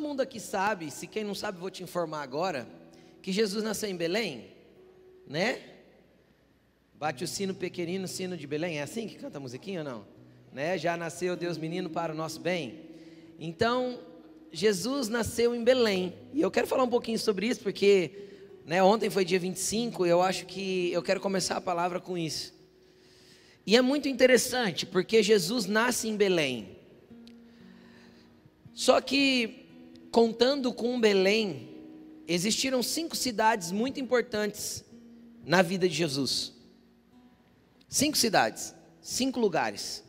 mundo aqui sabe, se quem não sabe, vou te informar agora, que Jesus nasceu em Belém, né? Bate o sino pequenino, sino de Belém, é assim que canta a musiquinha ou não? Né? Já nasceu Deus menino para o nosso bem. Então, Jesus nasceu em Belém, e eu quero falar um pouquinho sobre isso, porque, né, ontem foi dia 25, eu acho que eu quero começar a palavra com isso. E é muito interessante, porque Jesus nasce em Belém. Só que, contando com Belém, existiram 5 cidades muito importantes na vida de Jesus. 5 cidades, 5 lugares.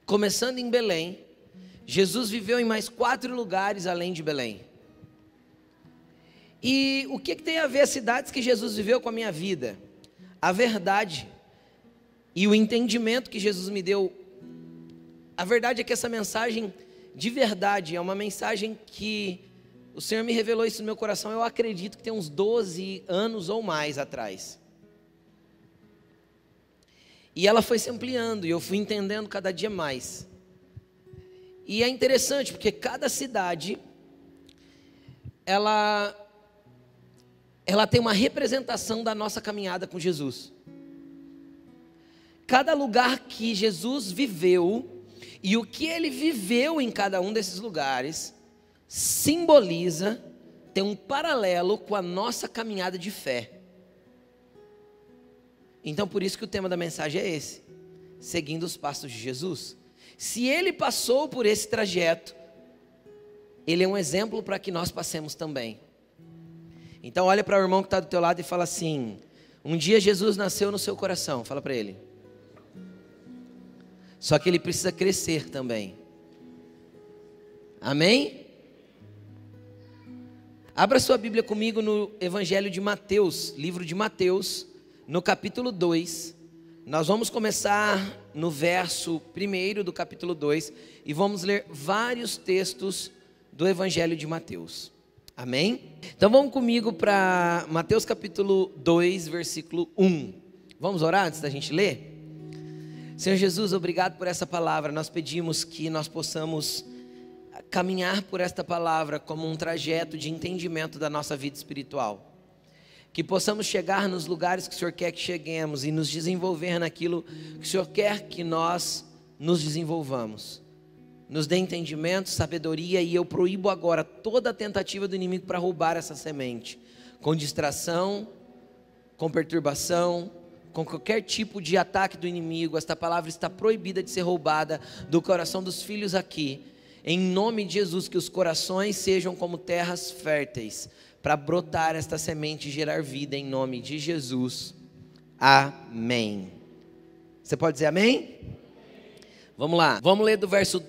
Começando em Belém, Jesus viveu em mais 4 lugares além de Belém. E o que tem a ver as cidades que Jesus viveu com a minha vida? A verdade e o entendimento que Jesus me deu. A verdade é que essa mensagem de verdade é uma mensagem que o Senhor me revelou isso no meu coração, eu acredito que tem uns 12 anos ou mais atrás. E ela foi se ampliando e eu fui entendendo cada dia mais. E é interessante porque cada cidade ela tem uma representação da nossa caminhada com Jesus. Cada lugar que Jesus viveu e o que ele viveu em cada um desses lugares simboliza, tem um paralelo com a nossa caminhada de fé. Então por isso que o tema da mensagem é esse: seguindo os passos de Jesus. Se ele passou por esse trajeto, ele é um exemplo para que nós passemos também. Então olha para o irmão que está do teu lado e fala assim: um dia Jesus nasceu no seu coração. Fala para ele. Só que ele precisa crescer também. Amém? Abra sua Bíblia comigo no Evangelho de Mateus, livro de Mateus, no capítulo 2. Nós vamos começar no verso 1 do capítulo 2 e vamos ler vários textos do Evangelho de Mateus. Amém? Então vamos comigo para Mateus capítulo 2, versículo 1. Vamos orar antes da gente ler? Senhor Jesus, obrigado por essa palavra. Nós pedimos que nós possamos caminhar por esta palavra como um trajeto de entendimento da nossa vida espiritual. Que possamos chegar nos lugares que o Senhor quer que cheguemos e nos desenvolver naquilo que o Senhor quer que nós nos desenvolvamos. Nos dê entendimento, sabedoria, e eu proíbo agora toda tentativa do inimigo para roubar essa semente, com distração, com perturbação, com qualquer tipo de ataque do inimigo. Esta palavra está proibida de ser roubada do coração dos filhos aqui. Em nome de Jesus, que os corações sejam como terras férteis, para brotar esta semente e gerar vida em nome de Jesus. Amém. Você pode dizer amém? Vamos lá, vamos ler do verso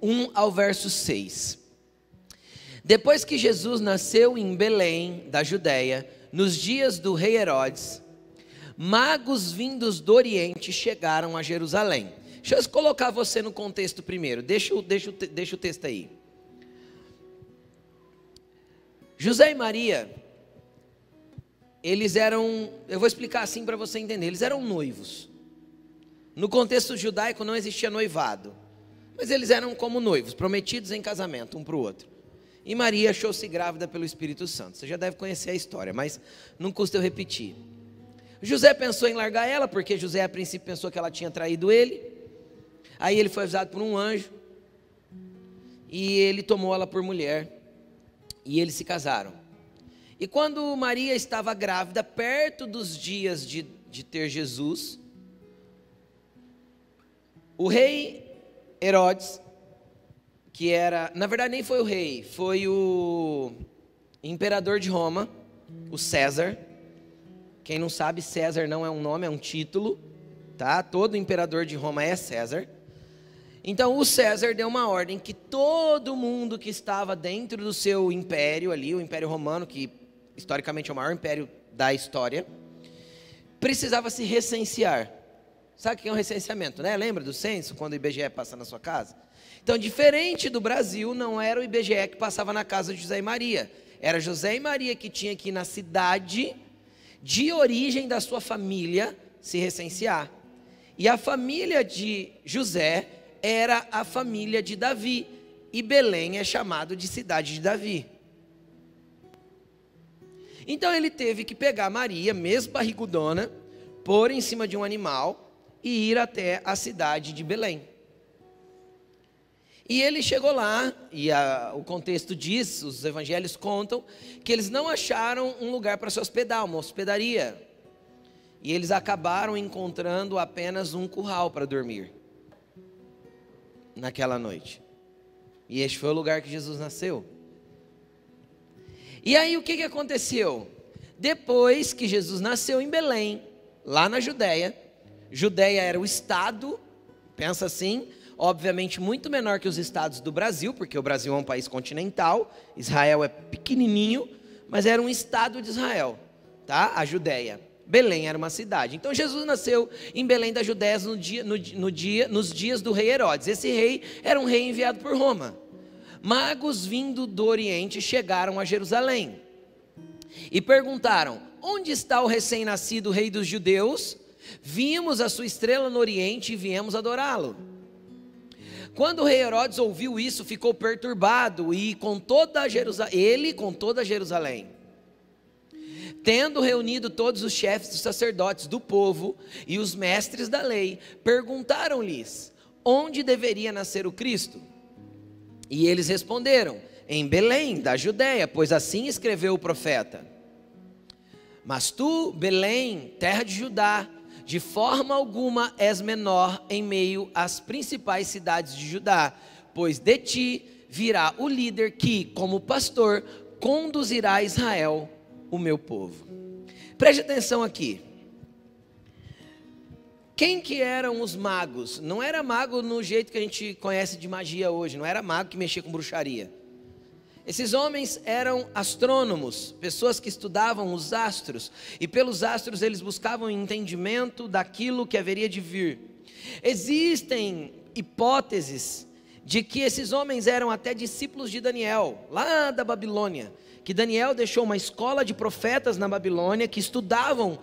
1 ao verso 6. Depois que Jesus nasceu em Belém, da Judéia, nos dias do rei Herodes, magos vindos do Oriente chegaram a Jerusalém. Deixa eu colocar você no contexto primeiro, deixa o texto aí. José e Maria, eles eram, eu vou explicar assim para você entender, eles eram noivos. No contexto judaico não existia noivado, mas eles eram como noivos, prometidos em casamento um para o outro. E Maria achou-se grávida pelo Espírito Santo. Você já deve conhecer a história, mas não custa eu repetir. José pensou em largar ela, porque José a princípio pensou que ela tinha traído ele. Aí ele foi avisado por um anjo, e ele tomou ela por mulher, e eles se casaram. E quando Maria estava grávida, perto dos dias de ter Jesus, o rei Herodes, que era, na verdade nem foi o rei, foi o imperador de Roma, o César. Quem não sabe, César não é um nome, é um título, tá? Todo imperador de Roma é César. Então o César deu uma ordem que todo mundo que estava dentro do seu império ali, o Império Romano, que historicamente é o maior império da história, precisava se recensear. Sabe o que é um recenseamento, né? Lembra do censo, quando o IBGE passa na sua casa? Então, diferente do Brasil, não era o IBGE que passava na casa de José e Maria. Era José e Maria que tinha que ir na cidade de origem da sua família se recensear. E a família de José era a família de Davi. e Belém é chamado de cidade de Davi. Então ele teve que pegar Maria, mesmo barrigudona, pôr em cima de um animal e ir até a cidade de Belém. E ele chegou lá, e o contexto diz, os evangelhos contam, que eles não acharam um lugar para se hospedar, uma hospedaria. E eles acabaram encontrando apenas um curral para dormir naquela noite. E este foi o lugar que Jesus nasceu. E aí o que aconteceu? Depois que Jesus nasceu em Belém, lá na Judéia, Judéia era o estado, pensa assim, obviamente muito menor que os estados do Brasil, porque o Brasil é um país continental, Israel é pequenininho, mas era um estado de Israel, tá? A Judéia. Belém era uma cidade. Então Jesus nasceu em Belém da Judéia nos dias do rei Herodes. Esse rei era um rei enviado por Roma. Magos vindo do Oriente chegaram a Jerusalém e perguntaram: onde está o recém-nascido rei dos judeus? Vimos a sua estrela no Oriente e viemos adorá-lo. Quando o rei Herodes ouviu isso, ficou perturbado e com toda Jerusalém. Tendo reunido todos os chefes dos sacerdotes do povo e os mestres da lei, perguntaram-lhes: onde deveria nascer o Cristo? E eles responderam: em Belém, da Judéia, pois assim escreveu o profeta. Mas tu, Belém, terra de Judá, de forma alguma és menor em meio às principais cidades de Judá, pois de ti virá o líder que, como pastor, conduzirá a Israel, o meu povo. Preste atenção aqui. Quem que eram os magos? Não era mago no jeito que a gente conhece de magia hoje, não era mago que mexia com bruxaria. Esses homens eram astrônomos, pessoas que estudavam os astros, e pelos astros eles buscavam entendimento daquilo que haveria de vir. Existem hipóteses de que esses homens eram até discípulos de Daniel, lá da Babilônia, que Daniel deixou uma escola de profetas na Babilônia, que estudavam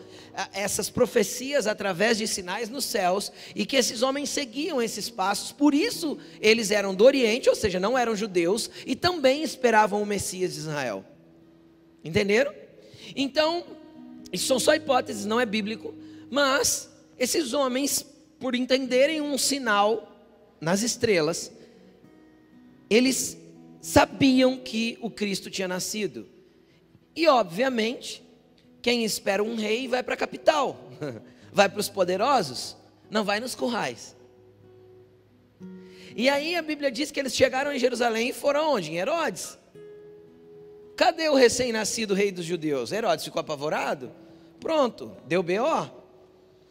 essas profecias através de sinais nos céus, e que esses homens seguiam esses passos. Por isso eles eram do Oriente, ou seja, não eram judeus, e também esperavam o Messias de Israel. Entenderam? Então, isso são só hipóteses, não é bíblico, mas esses homens, por entenderem um sinal nas estrelas, eles sabiam que o Cristo tinha nascido. E obviamente, quem espera um rei vai para a capital, vai para os poderosos, não vai nos currais. E aí a Bíblia diz que eles chegaram em Jerusalém e foram onde? Em Herodes. Cadê o recém-nascido rei dos judeus? Herodes ficou apavorado? Pronto, deu B.O.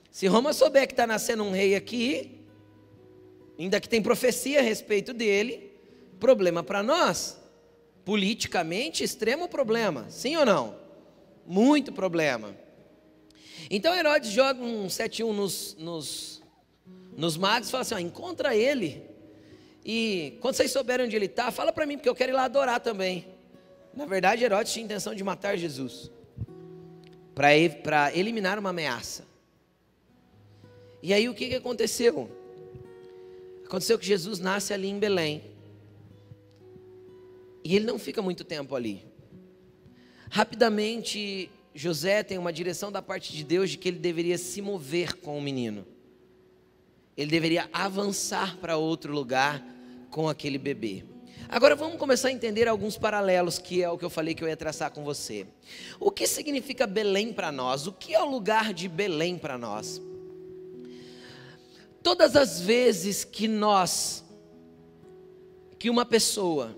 Se Roma souber que está nascendo um rei aqui, ainda que tem profecia a respeito dele, problema para nós, politicamente extremo problema, sim ou não? Muito problema. Então Herodes joga um 7-1 nos magos e fala assim: encontra ele, e quando vocês souberem onde ele está, fala para mim, porque eu quero ir lá adorar também. Na verdade Herodes tinha intenção de matar Jesus, para eliminar uma ameaça. E aí o que aconteceu? Aconteceu que Jesus nasce ali em Belém. E ele não fica muito tempo ali. Rapidamente, José tem uma direção da parte de Deus de que ele deveria se mover com o menino. Ele deveria avançar para outro lugar com aquele bebê. Agora vamos começar a entender alguns paralelos, que é o que eu falei que eu ia traçar com você. O que significa Belém para nós? O que é o lugar de Belém para nós? Todas as vezes que uma pessoa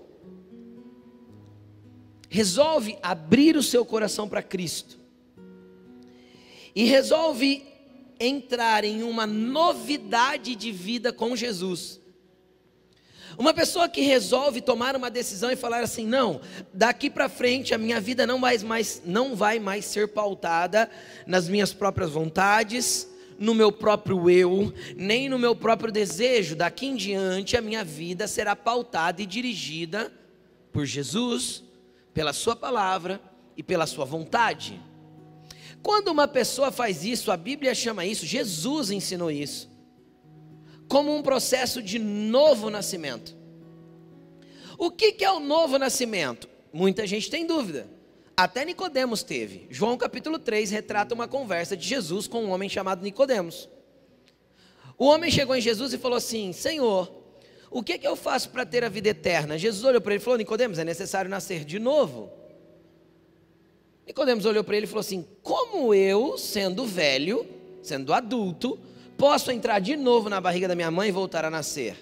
resolve abrir o seu coração para Cristo e resolve entrar em uma novidade de vida com Jesus, uma pessoa que resolve tomar uma decisão e falar assim: não, daqui para frente a minha vida não vai mais ser pautada nas minhas próprias vontades, no meu próprio eu, nem no meu próprio desejo. Daqui em diante a minha vida será pautada e dirigida por Jesus, pela sua palavra e pela sua vontade. Quando uma pessoa faz isso, a Bíblia chama isso, Jesus ensinou isso, como um processo de novo nascimento. O que é o novo nascimento? Muita gente tem dúvida. Até Nicodemos teve. João capítulo 3 retrata uma conversa de Jesus com um homem chamado Nicodemos. O homem chegou em Jesus e falou assim: Senhor, o que eu faço para ter a vida eterna? Jesus olhou para ele e falou: Nicodemos, é necessário nascer de novo. Nicodemos olhou para ele e falou assim: como eu, sendo velho, sendo adulto, posso entrar de novo na barriga da minha mãe e voltar a nascer?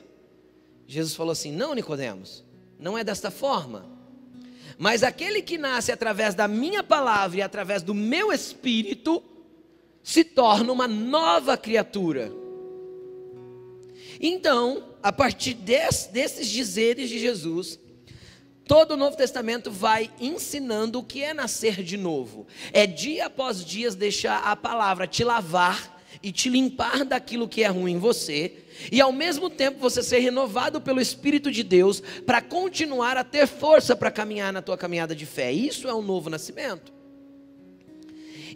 Jesus falou assim: não, Nicodemos, não é desta forma. Mas aquele que nasce através da minha palavra e através do meu espírito, se torna uma nova criatura. Então, a partir desses dizeres de Jesus, todo o Novo Testamento vai ensinando o que é nascer de novo. É dia após dia deixar a palavra te lavar e te limpar daquilo que é ruim em você, e ao mesmo tempo você ser renovado pelo Espírito de Deus para continuar a ter força para caminhar na tua caminhada de fé. Isso é um novo nascimento.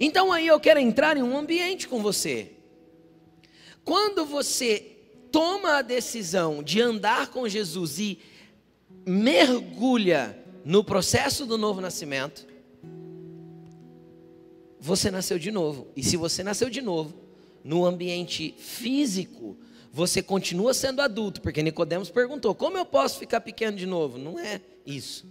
Então aí eu quero entrar em um ambiente com você. Quando você toma a decisão de andar com Jesus e mergulha no processo do novo nascimento, você nasceu de novo. E se você nasceu de novo, no ambiente físico, você continua sendo adulto, porque Nicodemos perguntou: como eu posso ficar pequeno de novo? Não é isso.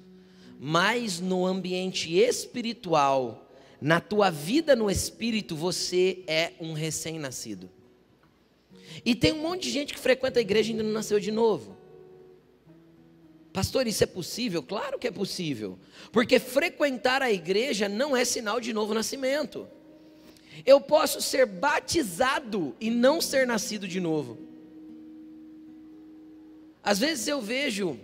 Mas no ambiente espiritual, na tua vida no espírito, você é um recém-nascido. E tem um monte de gente que frequenta a igreja e ainda não nasceu de novo. Pastor, isso é possível? Claro que é possível, porque frequentar a igreja não é sinal de novo nascimento. Eu posso ser batizado e não ser nascido de novo. Às vezes eu vejo,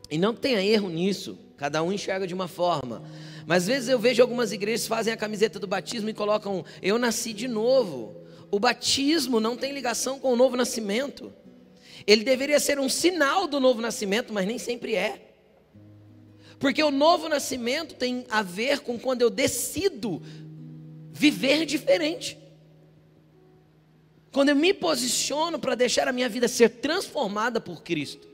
e não tenha erro nisso, cada um enxerga de uma forma, mas às vezes eu vejo algumas igrejas que fazem a camiseta do batismo e colocam: eu nasci de novo. O batismo não tem ligação com o novo nascimento. Ele deveria ser um sinal do novo nascimento, mas nem sempre é. Porque o novo nascimento tem a ver com quando eu decido viver diferente. Quando eu me posiciono para deixar a minha vida ser transformada por Cristo.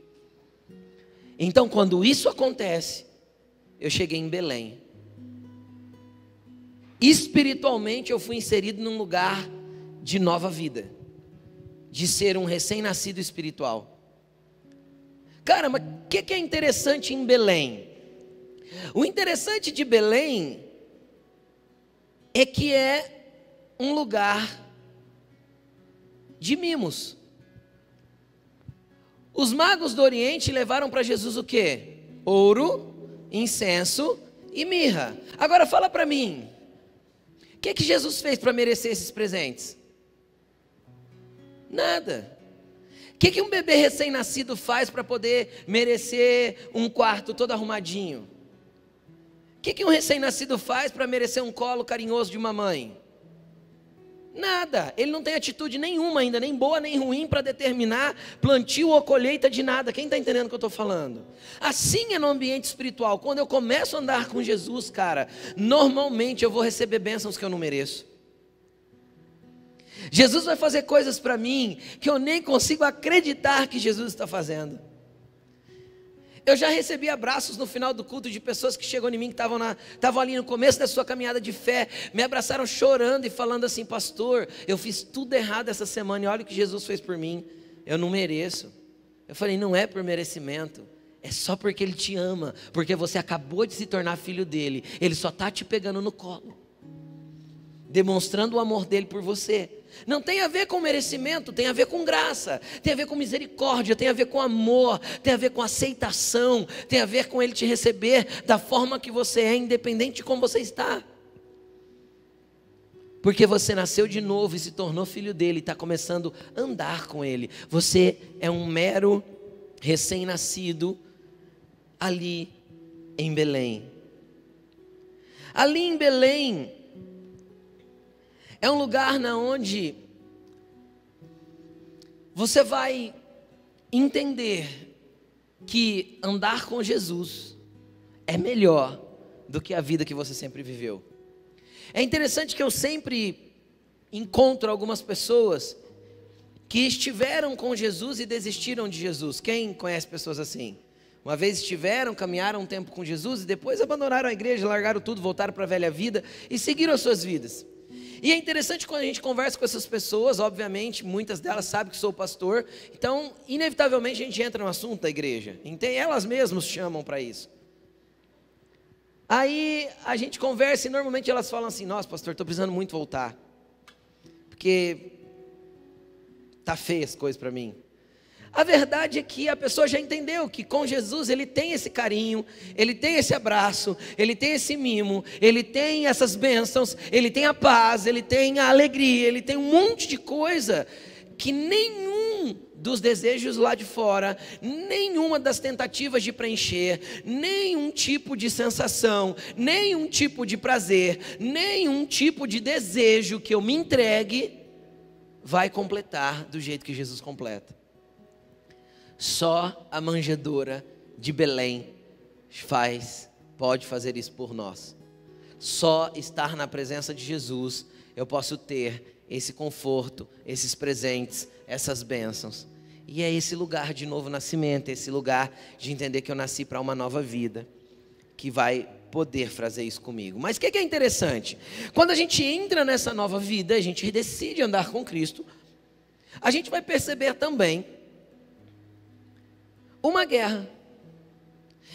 Então, quando isso acontece, eu cheguei em Belém. Espiritualmente eu fui inserido num lugar de nova vida, de ser um recém-nascido espiritual. Cara, mas o que é interessante em Belém? O interessante de Belém é que é um lugar de mimos. Os magos do Oriente levaram para Jesus o quê? Ouro, incenso e mirra. Agora fala para mim, o que Jesus fez para merecer esses presentes? Nada. O que um bebê recém-nascido faz para poder merecer um quarto todo arrumadinho? O que um recém-nascido faz para merecer um colo carinhoso de uma mãe? Nada. Ele não tem atitude nenhuma ainda, nem boa nem ruim, para determinar plantio ou colheita de nada. Quem está entendendo o que eu estou falando? Assim é no ambiente espiritual. Quando eu começo a andar com Jesus, cara, normalmente eu vou receber bênçãos que eu não mereço. Jesus vai fazer coisas para mim que eu nem consigo acreditar que Jesus está fazendo. Eu já recebi abraços no final do culto de pessoas que chegou em mim, que estavam ali no começo da sua caminhada de fé, me abraçaram chorando e falando assim: pastor, eu fiz tudo errado essa semana e olha o que Jesus fez por mim, eu não mereço. Eu falei: não é por merecimento, é só porque Ele te ama, porque você acabou de se tornar filho dEle, Ele só está te pegando no colo, demonstrando o amor dEle por você. Não tem a ver com merecimento, tem a ver com graça, tem a ver com misericórdia, tem a ver com amor, tem a ver com aceitação, tem a ver com Ele te receber da forma que você é, independente de como você está. Porque você nasceu de novo e se tornou filho dEle, está começando a andar com Ele. Você é um mero recém-nascido ali em Belém. Ali em Belém é um lugar onde você vai entender que andar com Jesus é melhor do que a vida que você sempre viveu. É interessante que eu sempre encontro algumas pessoas que estiveram com Jesus e desistiram de Jesus. Quem conhece pessoas assim? Uma vez estiveram, caminharam um tempo com Jesus e depois abandonaram a igreja, largaram tudo, voltaram para a velha vida e seguiram as suas vidas. E é interessante quando a gente conversa com essas pessoas, obviamente, muitas delas sabem que sou pastor, então, inevitavelmente a gente entra no assunto da igreja. Então, elas mesmas chamam para isso. Aí a gente conversa e normalmente elas falam assim: nossa, pastor, estou precisando muito voltar, porque está feia as coisas para mim. A verdade é que a pessoa já entendeu que com Jesus ele tem esse carinho, ele tem esse abraço, ele tem esse mimo, ele tem essas bênçãos, ele tem a paz, ele tem a alegria, ele tem um monte de coisa que nenhum dos desejos lá de fora, nenhuma das tentativas de preencher, nenhum tipo de sensação, nenhum tipo de prazer, nenhum tipo de desejo que eu me entregue vai completar do jeito que Jesus completa. Só a manjedoura de Belém pode fazer isso por nós. Só estar na presença de Jesus eu posso ter esse conforto, esses presentes, essas bênçãos. E é esse lugar de novo nascimento, esse lugar de entender que eu nasci para uma nova vida, que vai poder fazer isso comigo. Mas o que é interessante? Quando a gente entra nessa nova vida, a gente decide andar com Cristo, a gente vai perceber também uma guerra.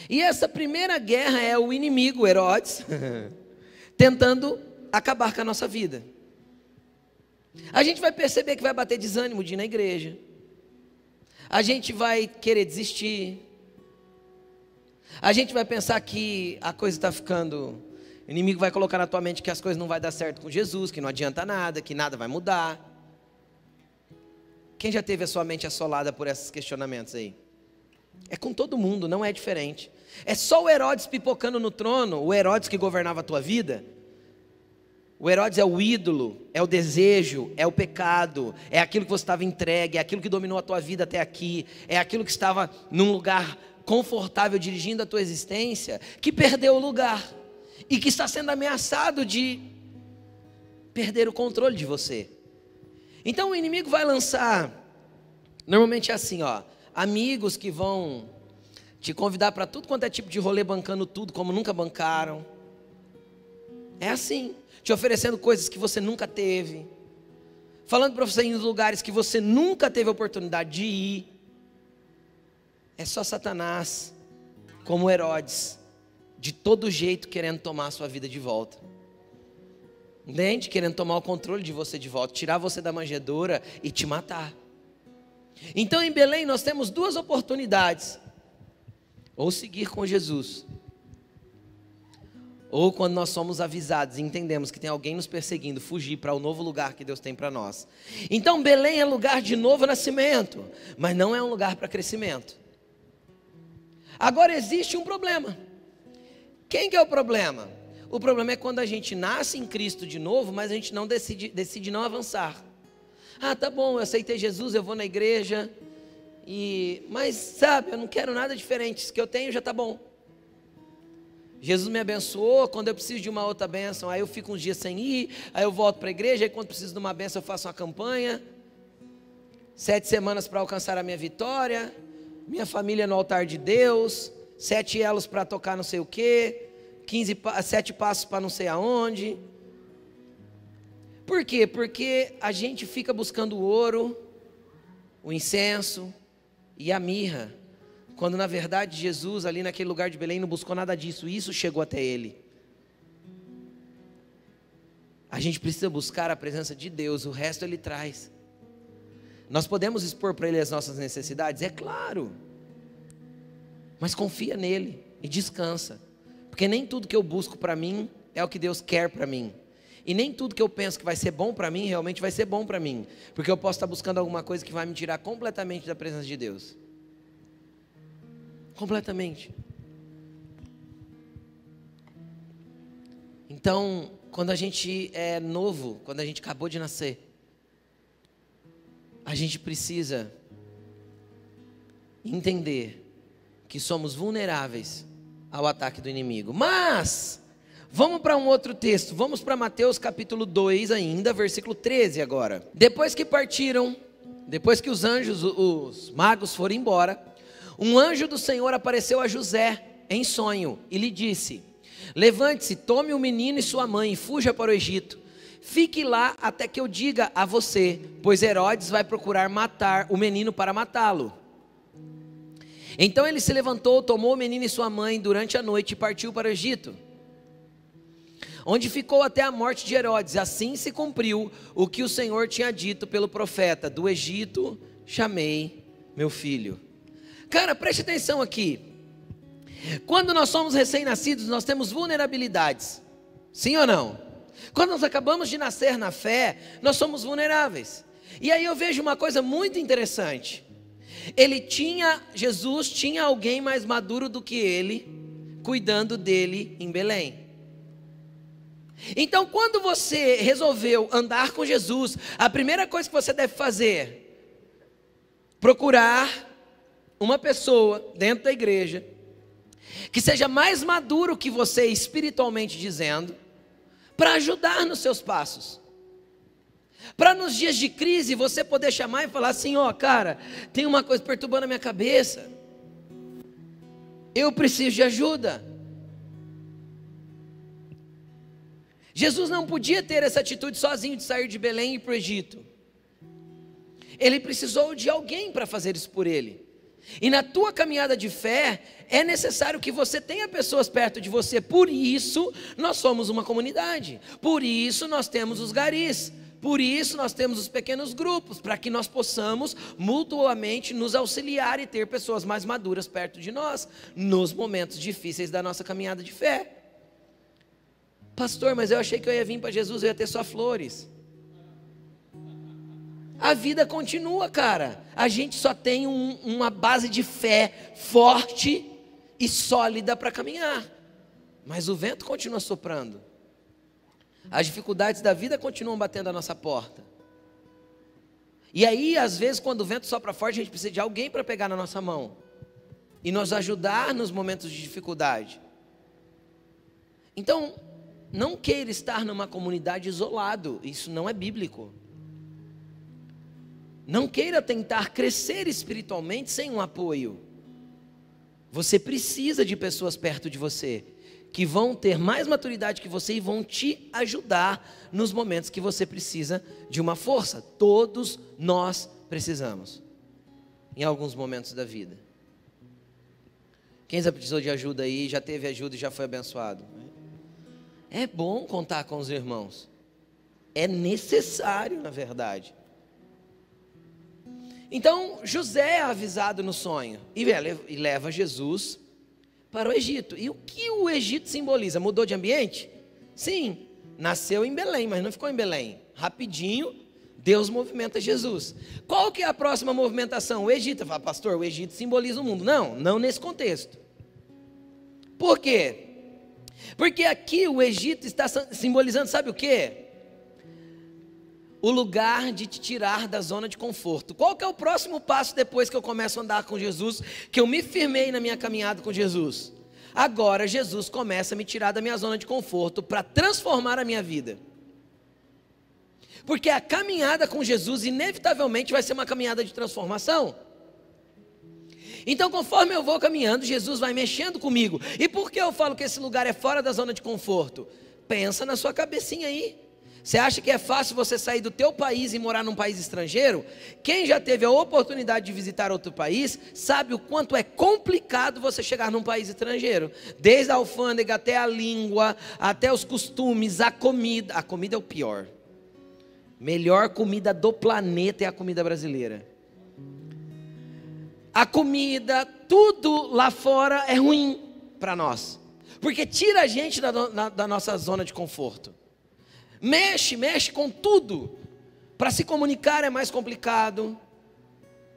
E essa primeira guerra é o inimigo, Herodes, tentando acabar com a nossa vida. A gente vai perceber que vai bater desânimo de ir na igreja. A gente vai querer desistir. A gente vai pensar que a coisa está ficando... O inimigo vai colocar na tua mente que as coisas não vão dar certo com Jesus, que não adianta nada, que nada vai mudar. Quem já teve a sua mente assolada por esses questionamentos aí? É com todo mundo, não é diferente. É só o Herodes pipocando no trono, o Herodes que governava a tua vida. O Herodes é o ídolo, é o desejo, é o pecado, é aquilo que você estava entregue, é aquilo que dominou a tua vida até aqui, é aquilo que estava num lugar confortável dirigindo a tua existência, que perdeu o lugar e que está sendo ameaçado de perder o controle de você. Então o inimigo vai lançar, normalmente é assim, ó, amigos que vão te convidar para tudo quanto é tipo de rolê, bancando tudo como nunca bancaram. É assim, te oferecendo coisas que você nunca teve, falando para você ir em lugares que você nunca teve a oportunidade de ir. É só Satanás, como Herodes, de todo jeito querendo tomar a sua vida de volta. Entende? Querendo tomar o controle de você de volta, tirar você da manjedoura e te matar. Então em Belém nós temos duas oportunidades: ou seguir com Jesus, ou quando nós somos avisados e entendemos que tem alguém nos perseguindo, fugir para o novo lugar que Deus tem para nós. Então Belém é lugar de novo nascimento, mas não é um lugar para crescimento. Agora existe um problema. Quem que é o problema? O problema é quando a gente nasce em Cristo de novo, mas a gente não decide não avançar. Ah, tá bom, eu aceitei Jesus, eu vou na igreja, mas sabe, eu não quero nada diferente, isso que eu tenho já tá bom. Jesus me abençoou, quando eu preciso de uma outra bênção, aí eu fico uns dias sem ir, aí eu volto para a igreja, aí quando preciso de uma bênção eu faço uma campanha, 7 semanas para alcançar a minha vitória, minha família no altar de Deus, 7 elos para tocar não sei o que, 7 passos para não sei aonde. Por quê? Porque a gente fica buscando o ouro, o incenso e a mirra, quando na verdade Jesus ali naquele lugar de Belém não buscou nada disso, isso chegou até ele. A gente precisa buscar a presença de Deus, o resto Ele traz. Nós podemos expor para Ele as nossas necessidades? É claro, mas confia nele e descansa, porque nem tudo que eu busco para mim é o que Deus quer para mim, e nem tudo que eu penso que vai ser bom para mim, realmente vai ser bom para mim, porque eu posso estar buscando alguma coisa que vai me tirar completamente da presença de Deus, completamente. Então, quando a gente é novo, quando a gente acabou de nascer, a gente precisa entender que somos vulneráveis ao ataque do inimigo. Mas, vamos para um outro texto, vamos para Mateus capítulo 2 ainda, versículo 13 agora. Depois que partiram, depois que os anjos, os magos foram embora, um anjo do Senhor apareceu a José em sonho e lhe disse: levante-se, tome o menino e sua mãe e fuja para o Egito. Fique lá até que eu diga a você, pois Herodes vai procurar matar o menino para matá-lo. Então ele se levantou, tomou o menino e sua mãe durante a noite e partiu para o Egito, onde ficou até a morte de Herodes. Assim se cumpriu o que o Senhor tinha dito pelo profeta: do Egito chamei meu filho. Cara, preste atenção aqui. Quando nós somos recém-nascidos, nós temos vulnerabilidades, sim ou não? Quando nós acabamos de nascer na fé, nós somos vulneráveis. E aí eu vejo uma coisa muito interessante. Jesus tinha alguém mais maduro do que ele, cuidando dele em Belém. Então, quando você resolveu andar com Jesus, a primeira coisa que você deve fazer, procurar uma pessoa dentro da igreja, que seja mais maduro que você espiritualmente dizendo, para ajudar nos seus passos. Para nos dias de crise você poder chamar e falar assim: ó, cara, tem uma coisa perturbando a minha cabeça, eu preciso de ajuda. Jesus não podia ter essa atitude sozinho de sair de Belém e ir para o Egito. Ele precisou de alguém para fazer isso por ele. E na tua caminhada de fé, é necessário que você tenha pessoas perto de você. Por isso, nós somos uma comunidade. Por isso, nós temos os garis. Por isso, nós temos os pequenos grupos, para que nós possamos mutuamente nos auxiliar e ter pessoas mais maduras perto de nós, nos momentos difíceis da nossa caminhada de fé. Pastor, mas eu achei que eu ia vir para Jesus, eu ia ter só flores. A vida continua, cara. A gente só tem uma base de fé forte e sólida para caminhar. Mas o vento continua soprando. As dificuldades da vida continuam batendo a nossa porta. E aí, às vezes, quando o vento sopra forte, a gente precisa de alguém para pegar na nossa mão e nos ajudar nos momentos de dificuldade. Então, não queira estar numa comunidade isolado. Isso não é bíblico. Não queira tentar crescer espiritualmente sem um apoio. Você precisa de pessoas perto de você, que vão ter mais maturidade que você e vão te ajudar nos momentos que você precisa de uma força. Todos nós precisamos, em alguns momentos da vida. Quem já precisou de ajuda aí, já teve ajuda e já foi abençoado? É bom contar com os irmãos. É necessário, na verdade. Então, José é avisado no sonho e leva Jesus para o Egito. E o que o Egito simboliza? Mudou de ambiente? Sim, nasceu em Belém, mas não ficou em Belém. Rapidinho, Deus movimenta Jesus. Qual que é a próxima movimentação? O Egito. Fala, pastor, o Egito simboliza o mundo. Não nesse contexto. Por quê? Porque aqui o Egito está simbolizando, sabe o quê? O lugar de te tirar da zona de conforto. Qual que é o próximo passo depois que eu começo a andar com Jesus, que eu me firmei na minha caminhada com Jesus? Agora Jesus começa a me tirar da minha zona de conforto para transformar a minha vida. Porque a caminhada com Jesus inevitavelmente vai ser uma caminhada de transformação. Então, conforme eu vou caminhando, Jesus vai mexendo comigo. E por que eu falo que esse lugar é fora da zona de conforto? Pensa na sua cabecinha aí. Você acha que é fácil você sair do teu país e morar num país estrangeiro? Quem já teve a oportunidade de visitar outro país, sabe o quanto é complicado você chegar num país estrangeiro. Desde a alfândega até a língua, até os costumes, a comida. A comida é o pior. Melhor comida do planeta é a comida brasileira. A comida, tudo lá fora é ruim para nós. Porque tira a gente da nossa zona de conforto. Mexe com tudo. Para se comunicar é mais complicado.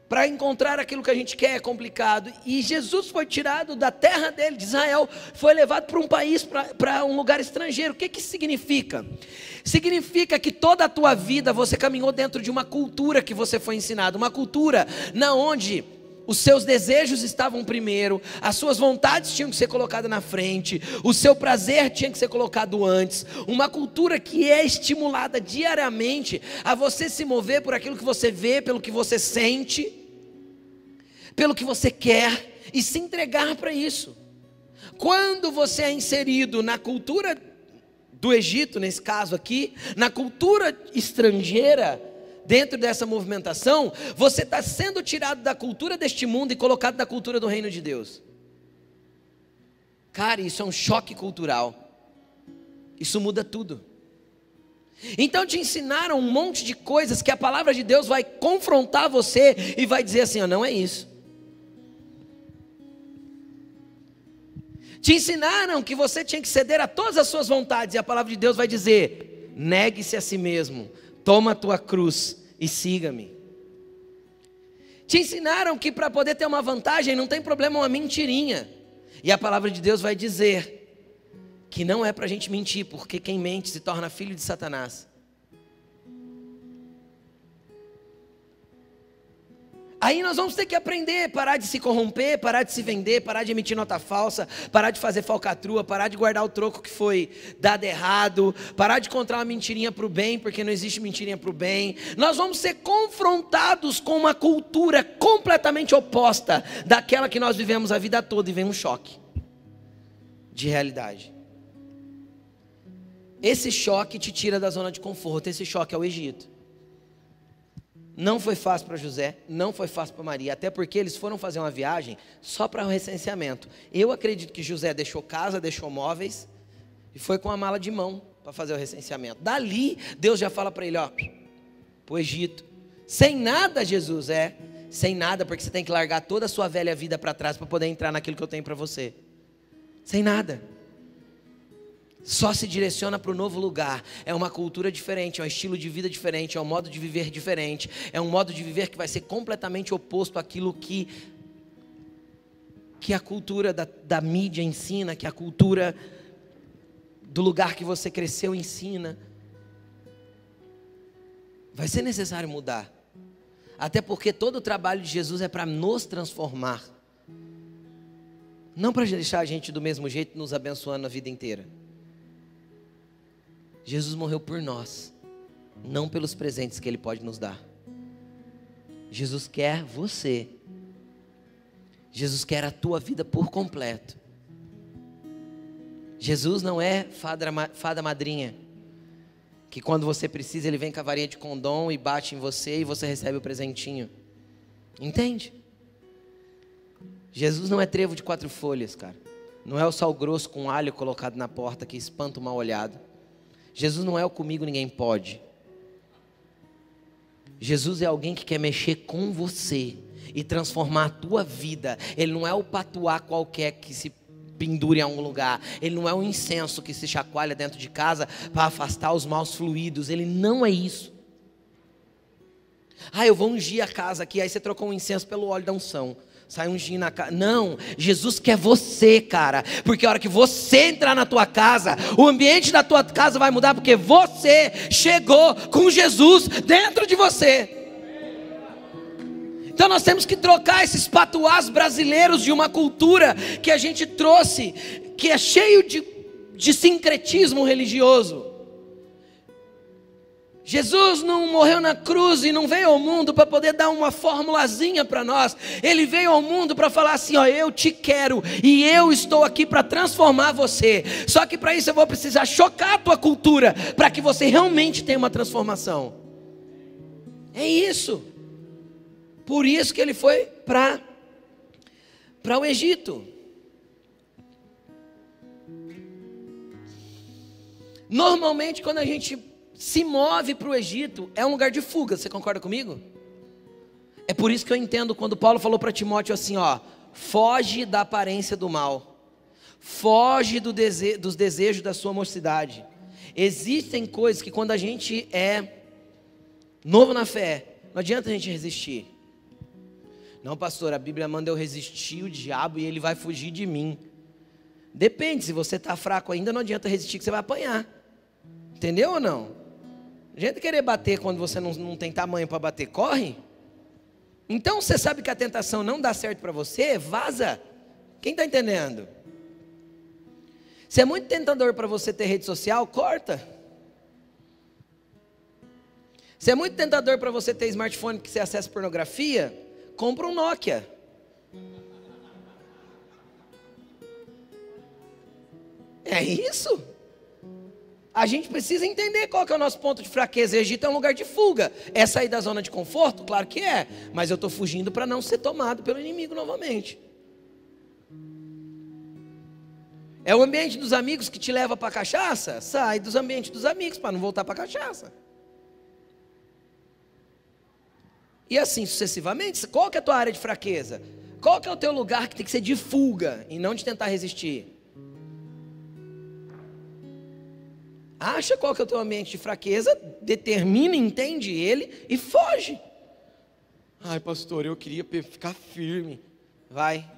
Para encontrar aquilo que a gente quer é complicado. E Jesus foi tirado da terra dele, de Israel, foi levado para um país, para um lugar estrangeiro. O que isso significa? Significa que toda a tua vida você caminhou dentro de uma cultura que você foi ensinado. Uma cultura na onde os seus desejos estavam primeiro, as suas vontades tinham que ser colocadas na frente, o seu prazer tinha que ser colocado antes. Uma cultura que é estimulada diariamente a você se mover por aquilo que você vê, pelo que você sente, pelo que você quer. e se entregar para isso. Quando você é inserido na cultura do Egito, nesse caso aqui, na cultura estrangeira, dentro dessa movimentação, você está sendo tirado da cultura deste mundo e colocado na cultura do reino de Deus. Cara, isso é um choque cultural. Isso muda tudo. Então te ensinaram um monte de coisas que a palavra de Deus vai confrontar você e vai dizer assim, ó, não é isso. Te ensinaram que você tinha que ceder a todas as suas vontades, e a palavra de Deus vai dizer, negue-se a si mesmo, toma a tua cruz e siga-me. Te ensinaram que para poder ter uma vantagem não tem problema uma mentirinha, e a palavra de Deus vai dizer que não é para a gente mentir, porque quem mente se torna filho de Satanás. Aí nós vamos ter que aprender, parar de se corromper, parar de se vender, parar de emitir nota falsa, parar de fazer falcatrua, parar de guardar o troco que foi dado errado, parar de contar uma mentirinha para o bem, porque não existe mentirinha para o bem. Nós vamos ser confrontados com uma cultura completamente oposta daquela que nós vivemos a vida toda, e vem um choque de realidade. Esse choque te tira da zona de conforto, esse choque é o Egito. Não foi fácil para José, não foi fácil para Maria, até porque eles foram fazer uma viagem só para o recenseamento. Eu acredito que José deixou casa, deixou móveis e foi com a mala de mão para fazer o recenseamento. Dali, Deus já fala para ele, ó, para o Egito. Sem nada, Jesus, sem nada, porque você tem que largar toda a sua velha vida para trás para poder entrar naquilo que eu tenho para você. Sem nada. Só se direciona para o novo lugar. É uma cultura diferente, é um estilo de vida diferente, é um modo de viver diferente, é um modo de viver que vai ser completamente oposto àquilo que a cultura da mídia ensina, que a cultura do lugar que você cresceu ensina. Vai ser necessário mudar, até porque todo o trabalho de Jesus é para nos transformar, não para deixar a gente do mesmo jeito nos abençoando a vida inteira. Jesus morreu por nós, não pelos presentes que Ele pode nos dar. Jesus quer você. Jesus quer a tua vida por completo. Jesus não é fada madrinha, que quando você precisa Ele vem com a varinha de condom e bate em você e você recebe o presentinho. Entende? Jesus não é trevo de 4 folhas, cara. Não é o sal grosso com alho colocado na porta que espanta o mal olhado. Jesus não é o comigo ninguém pode. Jesus é alguém que quer mexer com você e transformar a tua vida. Ele não é o patuá qualquer que se pendure a um lugar. Ele não é um incenso que se chacoalha dentro de casa para afastar os maus fluidos. Ele não é isso. Eu vou ungir a casa aqui, aí você trocou um incenso pelo óleo da unção. Sai ungindo na casa. Não, Jesus quer você, cara. Porque a hora que você entrar na tua casa, o ambiente da tua casa vai mudar, porque você chegou com Jesus dentro de você. Então nós temos que trocar esses patuás brasileiros de uma cultura que a gente trouxe, que é cheio de sincretismo religioso. Jesus não morreu na cruz e não veio ao mundo para poder dar uma formulazinha para nós. Ele veio ao mundo para falar assim, ó, eu te quero e eu estou aqui para transformar você. Só que para isso eu vou precisar chocar a tua cultura, para que você realmente tenha uma transformação. É isso. Por isso que ele foi para o Egito. Normalmente quando a gente se move para o Egito, é um lugar de fuga, você concorda comigo? É por isso que eu entendo quando Paulo falou para Timóteo assim, ó, foge da aparência do mal, foge dos desejos da sua mocidade. Existem coisas que quando a gente é novo na fé, não adianta a gente resistir. Não, pastor, a Bíblia manda eu resistir o diabo e ele vai fugir de mim. Depende, se você está fraco ainda, não adianta resistir que você vai apanhar. Entendeu ou não? A gente querer bater quando você não tem tamanho para bater, corre. Então você sabe que a tentação não dá certo para você, vaza. Quem está entendendo? Se é muito tentador para você ter rede social, corta. Se é muito tentador para você ter smartphone que você acessa pornografia, compra um Nokia. É isso. A gente precisa entender qual que é o nosso ponto de fraqueza. O Egito é um lugar de fuga. É sair da zona de conforto? Claro que é. Mas eu estou fugindo para não ser tomado pelo inimigo novamente. É o ambiente dos amigos que te leva para a cachaça? Sai dos ambientes dos amigos para não voltar para a cachaça. E assim sucessivamente. Qual que é a tua área de fraqueza? Qual que é o teu lugar que tem que ser de fuga e não de tentar resistir? Acha qual que é o teu ambiente de fraqueza, determina, entende ele e foge. Ai, pastor, eu queria ficar firme. Vai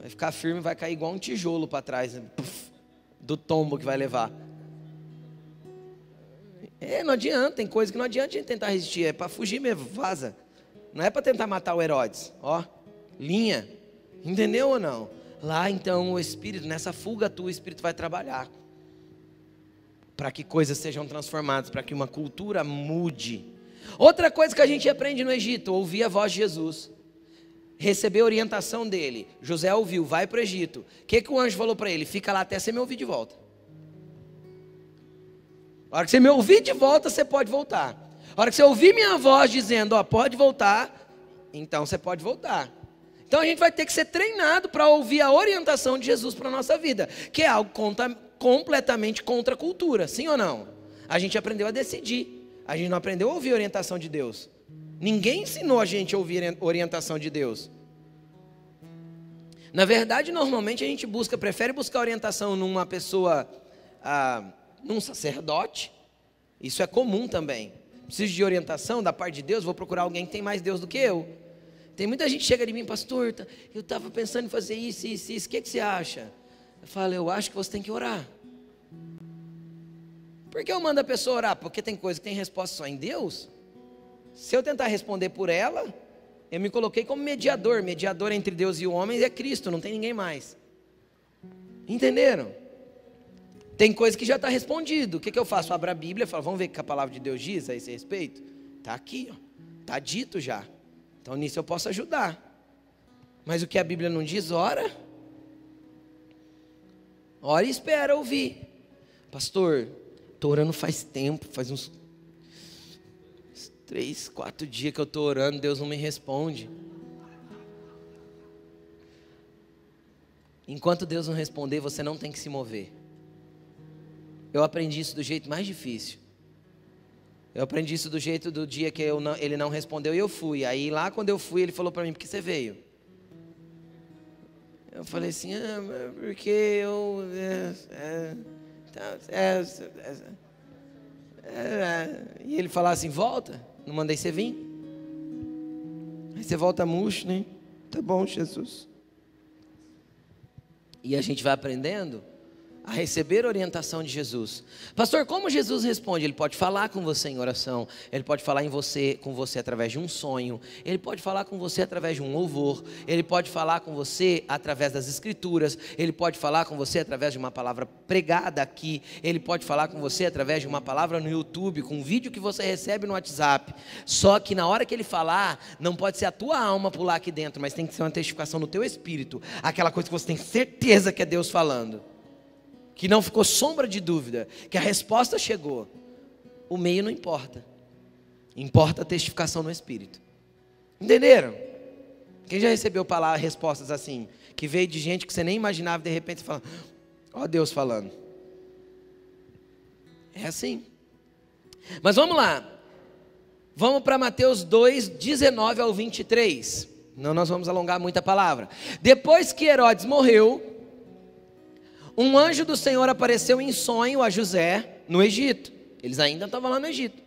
ficar firme, vai cair igual um tijolo para trás, né? Puf, do tombo que vai levar. Não adianta, tem coisa que não adianta a gente tentar resistir, é para fugir mesmo, vaza. Não é para tentar matar o Herodes, ó, linha, entendeu ou não? Lá então o Espírito, nessa fuga tua, o Espírito vai trabalhar. Para que coisas sejam transformadas, para que uma cultura mude. Outra coisa que a gente aprende no Egito, ouvir a voz de Jesus, receber a orientação dele. José ouviu, vai para o Egito. O que o anjo falou para ele? Fica lá até você me ouvir de volta. A hora que você me ouvir de volta, você pode voltar. A hora que você ouvir minha voz dizendo, ó, pode voltar, então você pode voltar. Então a gente vai ter que ser treinado para ouvir a orientação de Jesus para a nossa vida, que é algo completamente contra a cultura, sim ou não? A gente aprendeu a decidir, a gente não aprendeu a ouvir a orientação de Deus. Ninguém ensinou a gente a ouvir a orientação de Deus. Na verdade, normalmente a gente prefere buscar orientação numa pessoa, num sacerdote. Isso é comum também. Preciso de orientação da parte de Deus, vou procurar alguém que tem mais Deus do que eu. Tem muita gente que chega de mim, pastor, eu estava pensando em fazer isso, o que você acha? Eu falo, eu acho que você tem que orar. Por que eu mando a pessoa orar? Porque tem coisa que tem resposta só em Deus. Se eu tentar responder por ela, eu me coloquei como mediador. Mediador entre Deus e o homem é Cristo, não tem ninguém mais. Entenderam? Tem coisa que já está respondido. O que eu faço? Abro a Bíblia e falo, vamos ver o que a palavra de Deus diz a esse respeito? Está aqui, está dito já. Então nisso eu posso ajudar. Mas o que a Bíblia não diz, ora e espera ouvir. Pastor, estou orando faz tempo, faz uns 3, 4 dias que eu estou orando, Deus não me responde. Enquanto Deus não responder, você não tem que se mover. Eu aprendi isso do jeito mais difícil. Eu aprendi isso do jeito do dia que ele não respondeu e eu fui. Aí lá quando eu fui, ele falou para mim, por que você veio? Eu falei assim, porque eu... E ele falou assim, volta, não mandei você vir. Aí você volta murcho, né? Tá bom, Jesus. E a gente vai aprendendo a receber a orientação de Jesus. Pastor, como Jesus responde? Ele pode falar com você em oração, ele pode falar com você através de um sonho, ele pode falar com você através de um louvor, ele pode falar com você através das escrituras, ele pode falar com você através de uma palavra pregada aqui, ele pode falar com você através de uma palavra no YouTube, com um vídeo que você recebe no WhatsApp. Só que na hora que ele falar, não pode ser a tua alma pular aqui dentro, mas tem que ser uma testificação no teu espírito, aquela coisa que você tem certeza que é Deus falando, que não ficou sombra de dúvida, que a resposta chegou. O meio não importa, importa a testificação no Espírito. Entenderam? Quem já recebeu respostas assim, que veio de gente que você nem imaginava, de repente você fala, ó Deus falando. É assim. Mas vamos lá, vamos para Mateus 2, 19 ao 23, não nós vamos alongar muita palavra. Depois que Herodes morreu, um anjo do Senhor apareceu em sonho a José no Egito. Eles ainda estavam lá no Egito.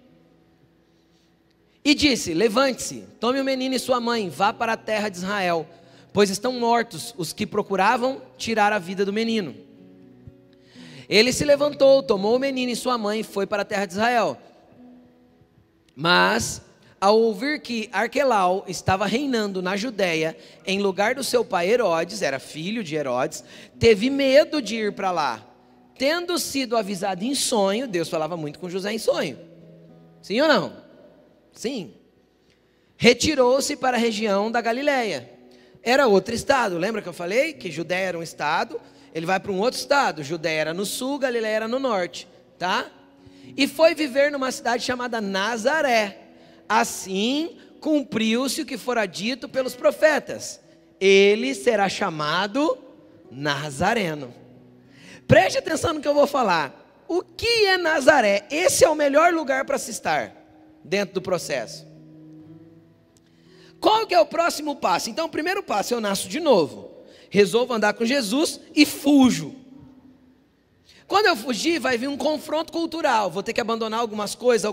E disse, levante-se, tome o menino e sua mãe, vá para a terra de Israel, pois estão mortos os que procuravam tirar a vida do menino. Ele se levantou, tomou o menino e sua mãe e foi para a terra de Israel. Mas, ao ouvir que Arquelau estava reinando na Judéia, em lugar do seu pai Herodes, era filho de Herodes, teve medo de ir para lá. Tendo sido avisado em sonho, Deus falava muito com José em sonho. Sim ou não? Sim. Retirou-se para a região da Galileia. Era outro estado, lembra que eu falei que Judéia era um estado, ele vai para um outro estado. Judéia era no sul, Galileia era no norte, tá? E foi viver numa cidade chamada Nazaré. Assim cumpriu-se o que fora dito pelos profetas: ele será chamado Nazareno. Preste atenção no que eu vou falar. O que é Nazaré? Esse é o melhor lugar para se estar dentro do processo. Qual que é o próximo passo? Então, o primeiro passo, eu nasço de novo, resolvo andar com Jesus e fujo. Quando eu fugir, vai vir um confronto cultural. Vou ter que abandonar algumas coisas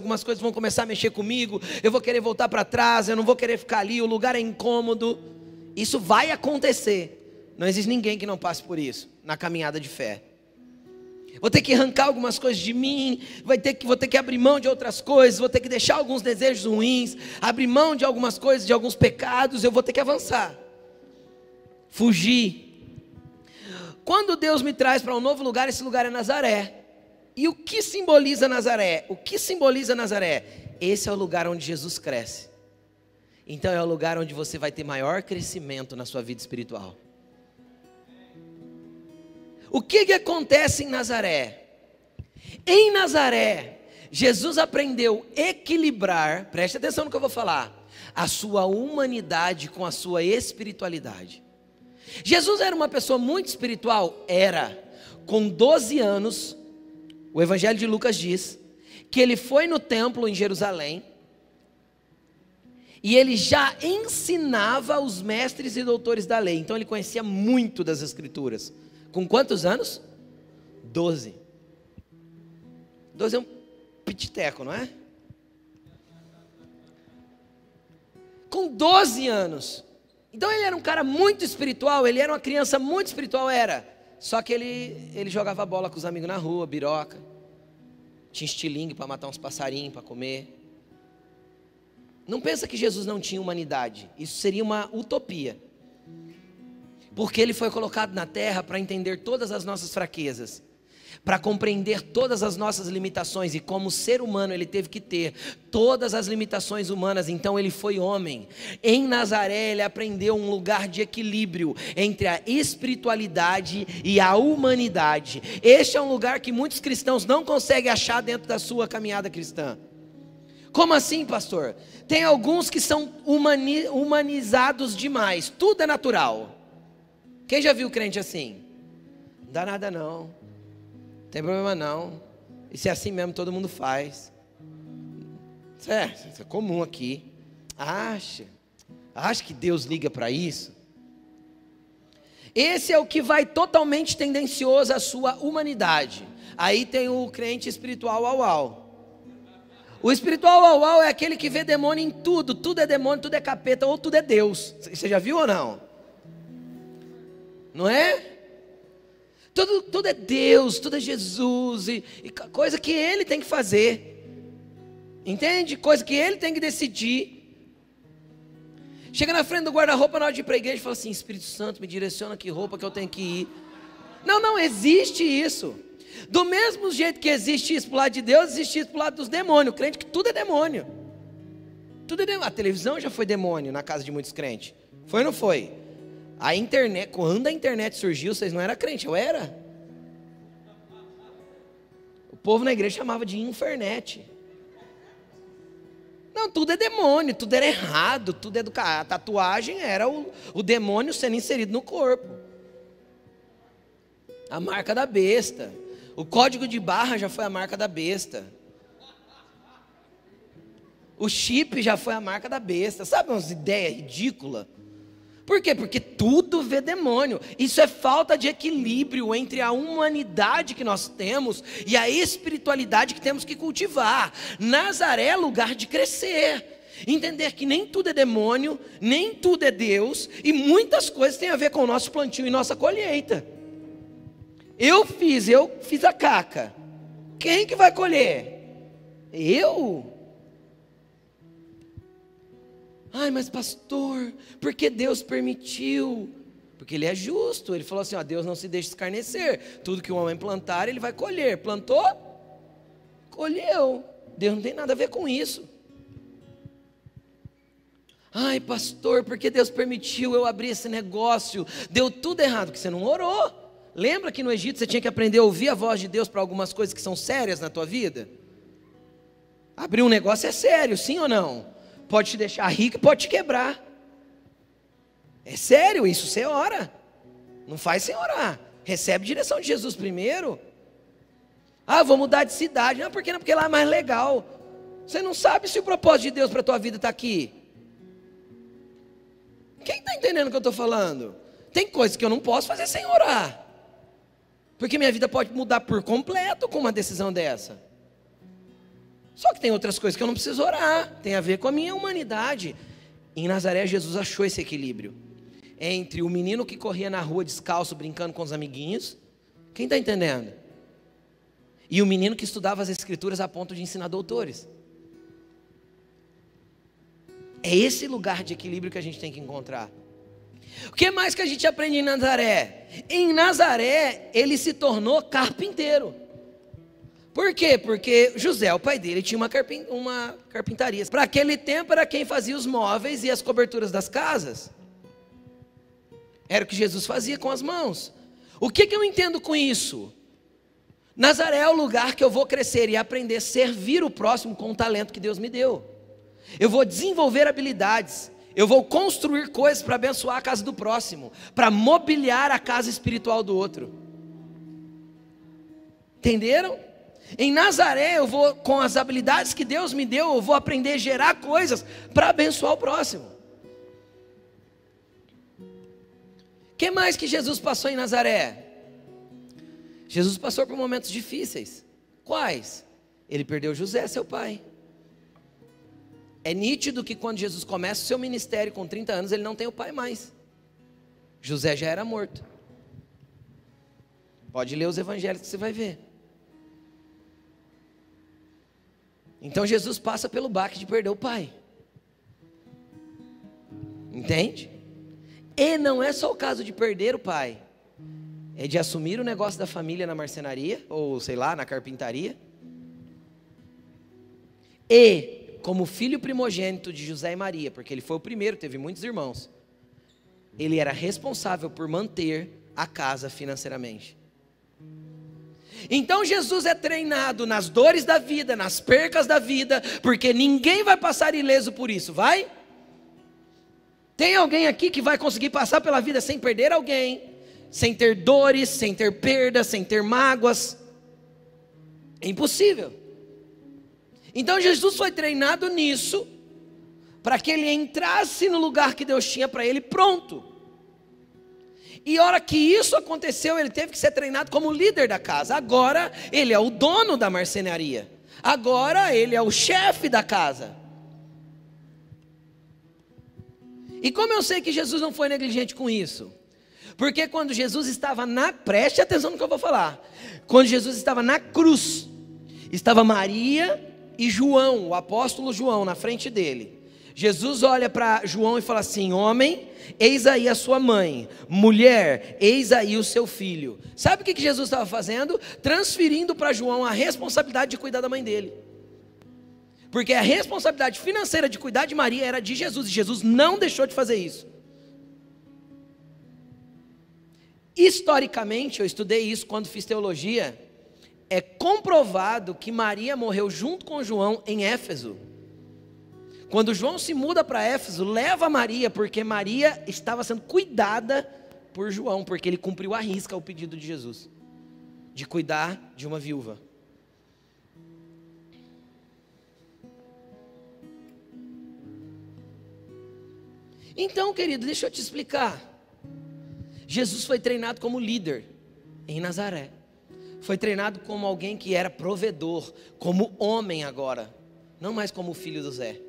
vão começar a mexer comigo, eu vou querer voltar para trás, eu não vou querer ficar ali, o lugar é incômodo. Isso vai acontecer. Não existe ninguém que não passe por isso na caminhada de fé. Vou ter que arrancar algumas coisas de mim, vou ter que abrir mão de outras coisas, vou ter que deixar alguns desejos ruins, abrir mão de algumas coisas, de alguns pecados, eu vou ter que avançar, fugir. Quando Deus me traz para um novo lugar, esse lugar é Nazaré. E o que simboliza Nazaré? O que simboliza Nazaré? Esse é o lugar onde Jesus cresce. Então é o lugar onde você vai ter maior crescimento na sua vida espiritual. O que acontece em Nazaré? Em Nazaré, Jesus aprendeu a equilibrar, preste atenção no que eu vou falar, a sua humanidade com a sua espiritualidade. Jesus era uma pessoa muito espiritual? Era. Com 12 anos, o Evangelho de Lucas diz que ele foi no templo em Jerusalém e ele já ensinava os mestres e doutores da lei. Então ele conhecia muito das Escrituras. Com quantos anos? 12. 12 é um pititeco, não é? Com 12 anos. Então ele era um cara muito espiritual, ele era uma criança muito espiritual, era. Só que ele jogava bola com os amigos na rua, biroca. Tinha estilingue para matar uns passarinhos, para comer. Não pensa que Jesus não tinha humanidade. Isso seria uma utopia. Porque ele foi colocado na terra para entender todas as nossas fraquezas, para compreender todas as nossas limitações, e como ser humano ele teve que ter todas as limitações humanas, então ele foi homem. Em Nazaré ele aprendeu um lugar de equilíbrio entre a espiritualidade e a humanidade. Este é um lugar que muitos cristãos não conseguem achar dentro da sua caminhada cristã. Como assim, pastor? Tem alguns que são humanizados demais, tudo é natural. Quem já viu crente assim? Não dá nada não, não tem problema não, isso é assim mesmo, todo mundo faz. Isso é comum aqui. Acha que Deus liga para isso? Esse é o que vai totalmente tendencioso à sua humanidade. Aí tem o crente espiritual au-au. O espiritual au-au é aquele que vê demônio em tudo, tudo é demônio, tudo é capeta, ou tudo é Deus. Você já viu ou não? Não é? Tudo é Deus, tudo é Jesus, e coisa que Ele tem que fazer, entende? Coisa que Ele tem que decidir. Chega na frente do guarda-roupa na hora de ir para a igreja e fala assim: Espírito Santo, me direciona que roupa que eu tenho que ir. Não existe isso. Do mesmo jeito que existe isso para o lado de Deus, existe isso para o lado dos demônios. O crente que tudo é demônio. Tudo é demônio. A televisão já foi demônio na casa de muitos crentes. Foi ou não foi? A internet, quando a internet surgiu, vocês não eram crentes, eu era. O povo na igreja chamava de infernet. Não, tudo é demônio, tudo era errado, tudo é a tatuagem era o demônio sendo inserido no corpo. A marca da besta. O código de barra já foi a marca da besta. O chip já foi a marca da besta. Sabe umas ideias ridículas? Por quê? Porque tudo vê demônio. Isso é falta de equilíbrio entre a humanidade que nós temos e a espiritualidade que temos que cultivar. Nazaré é lugar de crescer. Entender que nem tudo é demônio, nem tudo é Deus, e muitas coisas têm a ver com o nosso plantio e nossa colheita. Eu fiz a caca. Quem que vai colher? Eu? Ai, mas pastor, por que Deus permitiu? Porque Ele é justo. Ele falou assim, ó, Deus não se deixa escarnecer. Tudo que o homem plantar, ele vai colher. Plantou? Colheu. Deus não tem nada a ver com isso. Ai, pastor, por que Deus permitiu eu abrir esse negócio? Deu tudo errado, porque você não orou. lembra que no Egito você tinha que aprender a ouvir a voz de Deus para algumas coisas que são sérias na tua vida? Abrir um negócio é sério, sim ou não? Pode te deixar rico e pode te quebrar. É sério isso, você ora. Não faz sem orar. Recebe direção de Jesus primeiro. Ah, vou mudar de cidade. Não, por quê? Não, porque lá é mais legal. Você não sabe se o propósito de Deus para a tua vida está aqui. Quem está entendendo o que eu estou falando? Tem coisas que eu não posso fazer sem orar. Porque minha vida pode mudar por completo com uma decisão dessa. Só que tem outras coisas que eu não preciso orar. Tem a ver com a minha humanidade. Em Nazaré, Jesus achou esse equilíbrio entre o menino que corria na rua descalço, brincando com os amiguinhos. Quem está entendendo? E o menino que estudava as escrituras a ponto de ensinar doutores. É esse lugar de equilíbrio que a gente tem que encontrar. O que mais que a gente aprende em Nazaré? Em Nazaré, ele se tornou carpinteiro. Por quê? Porque José, o pai dele, tinha uma carpintaria. Para aquele tempo era quem fazia os móveis e as coberturas das casas. Era o que Jesus fazia com as mãos. O que eu entendo com isso? Nazaré é o lugar que eu vou crescer e aprender a servir o próximo com o talento que Deus me deu. Eu vou desenvolver habilidades. Eu vou construir coisas para abençoar a casa do próximo, para mobiliar a casa espiritual do outro. Entenderam? Em Nazaré eu vou, com as habilidades que Deus me deu, eu vou aprender a gerar coisas para abençoar o próximo. O que mais que Jesus passou em Nazaré? Jesus passou por momentos difíceis. Quais? Ele perdeu José, seu pai. É nítido que quando Jesus começa o seu ministério com 30 anos, ele não tem o pai mais. José já era morto. Pode ler os evangelhos que você vai ver. Então Jesus passa pelo baque de perder o pai. Entende? E não é só o caso de perder o pai. É de assumir o negócio da família na marcenaria, ou sei lá, na carpintaria. E, como filho primogênito de José e Maria, porque ele foi o primeiro, teve muitos irmãos, ele era responsável por manter a casa financeiramente. Então Jesus é treinado nas dores da vida, nas percas da vida, porque ninguém vai passar ileso por isso, vai? Tem alguém aqui que vai conseguir passar pela vida sem perder alguém, sem ter dores, sem ter perdas, sem ter mágoas? É impossível. Então Jesus foi treinado nisso, para que ele entrasse no lugar que Deus tinha para ele pronto. E a hora que isso aconteceu, ele teve que ser treinado como líder da casa. Agora ele é o dono da marcenaria. Agora ele é o chefe da casa. E como eu sei que Jesus não foi negligente com isso? Porque quando Jesus estava preste atenção no que eu vou falar. Quando Jesus estava na cruz, estava Maria e João, o apóstolo João, na frente dele. Jesus olha para João e fala assim: homem, eis aí a sua mãe. Mulher, eis aí o seu filho. Sabe o que Jesus estava fazendo? Transferindo para João a responsabilidade de cuidar da mãe dele. Porque a responsabilidade financeira de cuidar de Maria era de Jesus, e Jesus não deixou de fazer isso. Historicamente, eu estudei isso quando fiz teologia, é comprovado que Maria morreu junto com João em Éfeso. Quando João se muda para Éfeso, leva Maria, porque Maria estava sendo cuidada por João, porque ele cumpriu à risca o pedido de Jesus, de cuidar de uma viúva. Então, querido, deixa eu te explicar. Jesus foi treinado como líder em Nazaré. Foi treinado como alguém que era provedor, como homem agora, não mais como filho do Zé.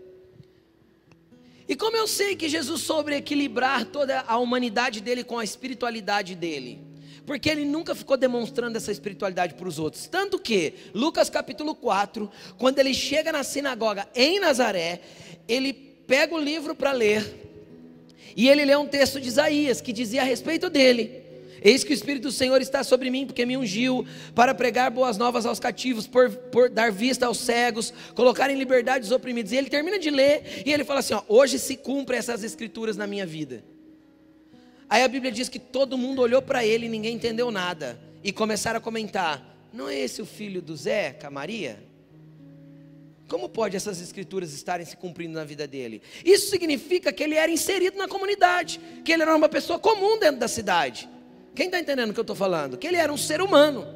E como eu sei que Jesus soube equilibrar toda a humanidade dele com a espiritualidade dele? Porque ele nunca ficou demonstrando essa espiritualidade para os outros. Tanto que, Lucas capítulo 4, quando ele chega na sinagoga em Nazaré, ele pega o livro para ler, e ele lê um texto de Isaías, que dizia a respeito dele: eis que o Espírito do Senhor está sobre mim, porque me ungiu para pregar boas novas aos cativos, por dar vista aos cegos, colocar em liberdade os oprimidos. E ele termina de ler, e ele fala assim: ó, hoje se cumprem essas escrituras na minha vida. Aí a Bíblia diz que todo mundo olhou para ele e ninguém entendeu nada. E começaram a comentar: não é esse o filho do Zé com a Maria? Como pode essas escrituras estarem se cumprindo na vida dele? Isso significa que ele era inserido na comunidade, que ele era uma pessoa comum dentro da cidade. Quem está entendendo o que eu estou falando? Que ele era um ser humano,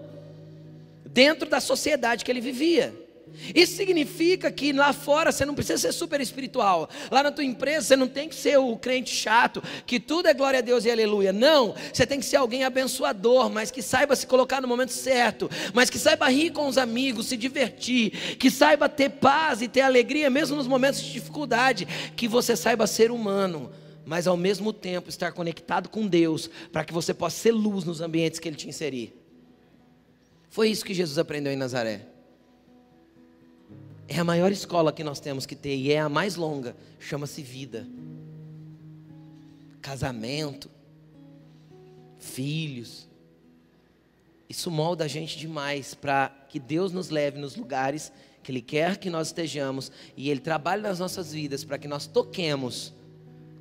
dentro da sociedade que ele vivia. Isso significa que lá fora você não precisa ser super espiritual. Lá na tua empresa você não tem que ser o crente chato, que tudo é glória a Deus e aleluia. Não, você tem que ser alguém abençoador, mas que saiba se colocar no momento certo, mas que saiba rir com os amigos, se divertir, que saiba ter paz e ter alegria mesmo nos momentos de dificuldade, que você saiba ser humano, mas ao mesmo tempo estar conectado com Deus, para que você possa ser luz nos ambientes que Ele te inserir. Foi isso que Jesus aprendeu em Nazaré. É a maior escola que nós temos que ter, e é a mais longa, chama-se vida. Casamento, filhos, isso molda a gente demais, para que Deus nos leve nos lugares que Ele quer que nós estejamos, e Ele trabalhe nas nossas vidas, para que nós toquemos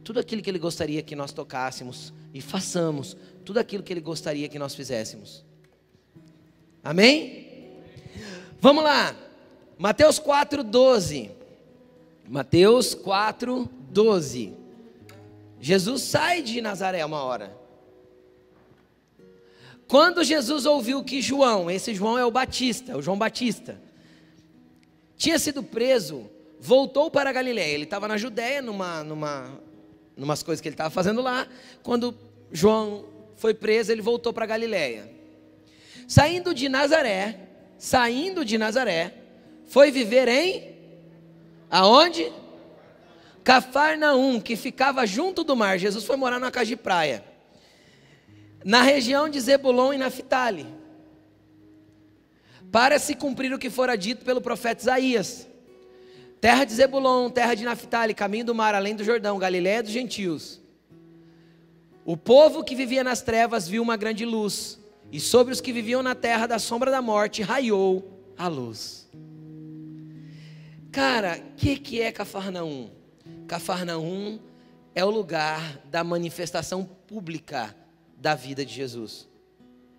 tudo aquilo que Ele gostaria que nós tocássemos, e façamos tudo aquilo que Ele gostaria que nós fizéssemos. Amém? Vamos lá. Mateus 4:12. Mateus 4:12. Jesus sai de Nazaré uma hora. Quando Jesus ouviu que João, esse João é o Batista, o João Batista, tinha sido preso, voltou para a Galileia. Ele estava na Judéia, numas coisas que ele estava fazendo lá. Quando João foi preso, ele voltou para a Galileia. Saindo de Nazaré, foi viver em, aonde? Cafarnaum, que ficava junto do mar. Jesus foi morar numa casa de praia, na região de Zebulon e Naftali, para se cumprir o que fora dito pelo profeta Isaías: terra de Zebulon, terra de Naftali, caminho do mar, além do Jordão, Galileia dos gentios. O povo que vivia nas trevas viu uma grande luz, e sobre os que viviam na terra da sombra da morte raiou a luz. Cara, o que é Cafarnaum? Cafarnaum é o lugar da manifestação pública da vida de Jesus.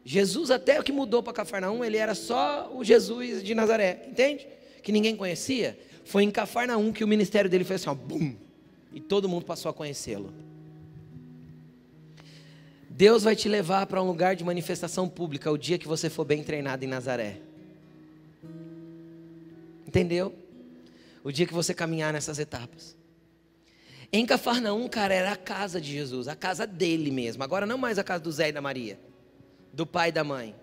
Jesus, até o que mudou para Cafarnaum, ele era só o Jesus de Nazaré, entende? Que ninguém conhecia. Foi em Cafarnaum que o ministério dele foi assim, ó, bum, e todo mundo passou a conhecê-lo. Deus vai te levar para um lugar de manifestação pública o dia que você for bem treinado em Nazaré. Entendeu? O dia que você caminhar nessas etapas. Em Cafarnaum, cara, era a casa de Jesus, a casa dele mesmo. Agora não mais a casa do Zé e da Maria, do pai e da mãe.